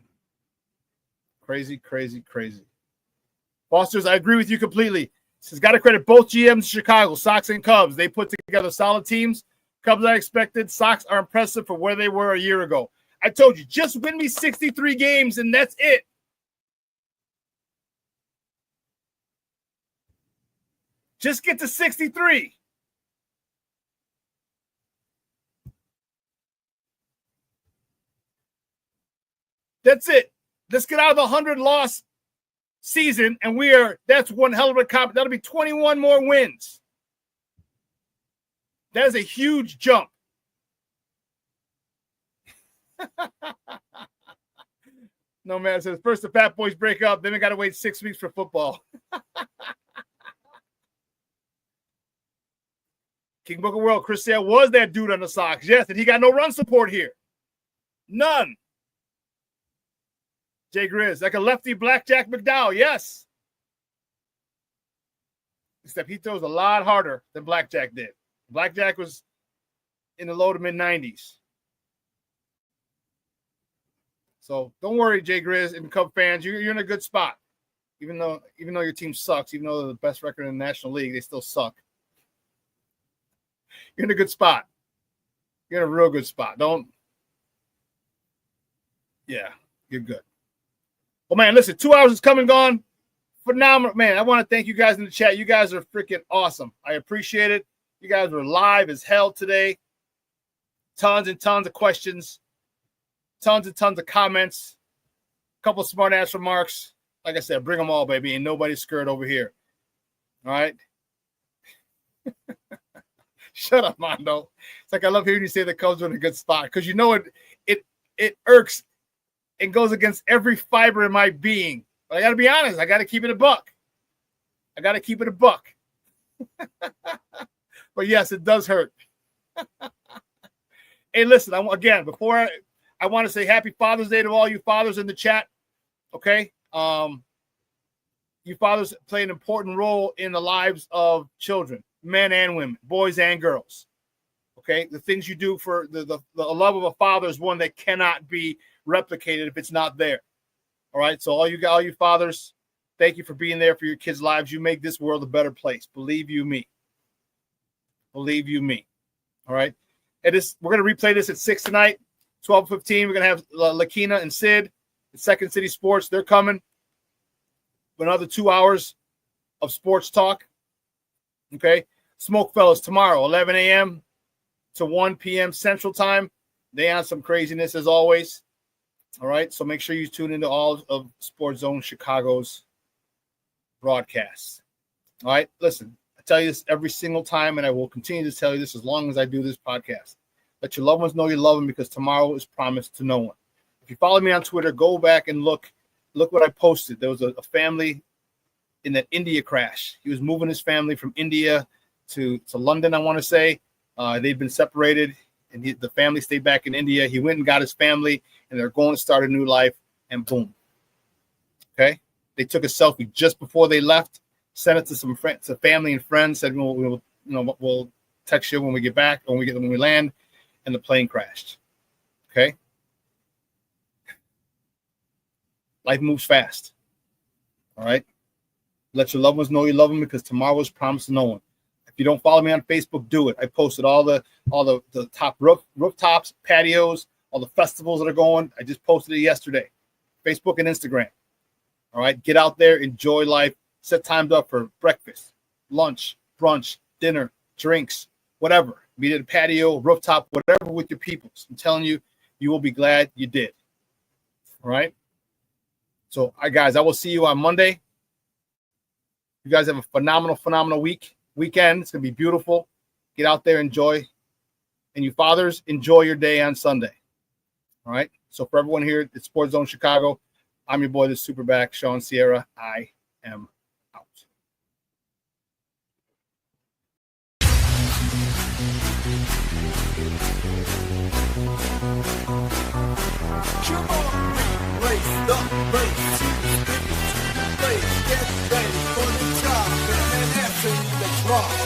Crazy, crazy, crazy. Foster's, I agree with you completely. He's got to credit both GMs in Chicago, Sox and Cubs. They put together solid teams. Cubs are expected. Sox are impressive for where they were a year ago. I told you, just win me 63 games and that's it. Just get to 63. That's it. Let's get out of the 100-loss season, and that's one hell of a comp. That'll be 21 more wins. That is a huge jump. No, man, says first the Fat Boys break up, then we got to wait 6 weeks for football. King Book of World, Chris Sale was that dude on the Sox. Yes, and he got no run support here. None. Jay Grizz, like a lefty Blackjack McDowell, yes. Except he throws a lot harder than Blackjack did. Blackjack was in the low to mid-90s. So don't worry, Jay Grizz and Cub fans. You're in a good spot. Even though your team sucks, even though they're the best record in the National League, they still suck. You're in a good spot. You're in a real good spot. Yeah, you're good. Well, man, listen, 2 hours is come and gone. Phenomenal. Man, I want to thank you guys in the chat. You guys are freaking awesome. I appreciate it. You guys were live as hell today. Tons and tons of questions. Tons and tons of comments. A couple of smart-ass remarks. Like I said, bring them all, baby. Ain't nobody scared over here. All right? Shut up, Mondo. It's like I love hearing you say the Cubs are in a good spot because you know it irks and goes against every fiber in my being But I got to be honest. I got to keep it a buck. But yes, it does hurt. Hey, listen, before I want to say happy Father's Day to all you fathers in the chat. Okay. You fathers play an important role in the lives of children, men and women, boys and girls. Okay. The things you do for the love of a father is one that cannot be replicated if it's not there. All right. So all you fathers, thank you for being there for your kids' lives. You make this world a better place. Believe you me. All right. We're going to replay this at 6 tonight, 12:15. We're going to have Lakina and Sid at Second City Sports. They're coming for another 2 hours of sports talk. Okay. Smoke Fellas tomorrow, 11 a.m. to 1 p.m. Central Time. They on some craziness as always. All right. So make sure you tune into all of Sports Zone Chicago's broadcasts. All right. Listen. I tell you this every single time, and I will continue to tell you this as long as I do this podcast. Let your loved ones know you love them because tomorrow is promised to no one. If you follow me on Twitter, go back and look what I posted. There was a family in that India crash. He was moving his family from India to London, I want to say. They'd been separated, and the family stayed back in India. He went and got his family, and they're going to start a new life, and boom. Okay? They took a selfie just before they left. Sent it to some friends, to family and friends. Said we'll text you when we get back, when we land, and the plane crashed. Okay. Life moves fast. All right. Let your loved ones know you love them because tomorrow is promised to no one. If you don't follow me on Facebook, do it. I posted all the top rooftops, patios, all the festivals that are going. I just posted it yesterday. Facebook and Instagram. All right. Get out there, enjoy life. Set times up for breakfast, lunch, brunch, dinner, drinks, whatever. Be it a patio, rooftop, whatever with your peoples. I'm telling you, you will be glad you did. All right? So, all right, guys, I will see you on Monday. You guys have a phenomenal weekend. It's going to be beautiful. Get out there, enjoy. And you fathers, enjoy your day on Sunday. All right? So, for everyone here at Sports Zone Chicago, I'm your boy, the SuperBack, Shawn Sierra. I am out. Come on, race the race. Get ready for the top and answer the drop.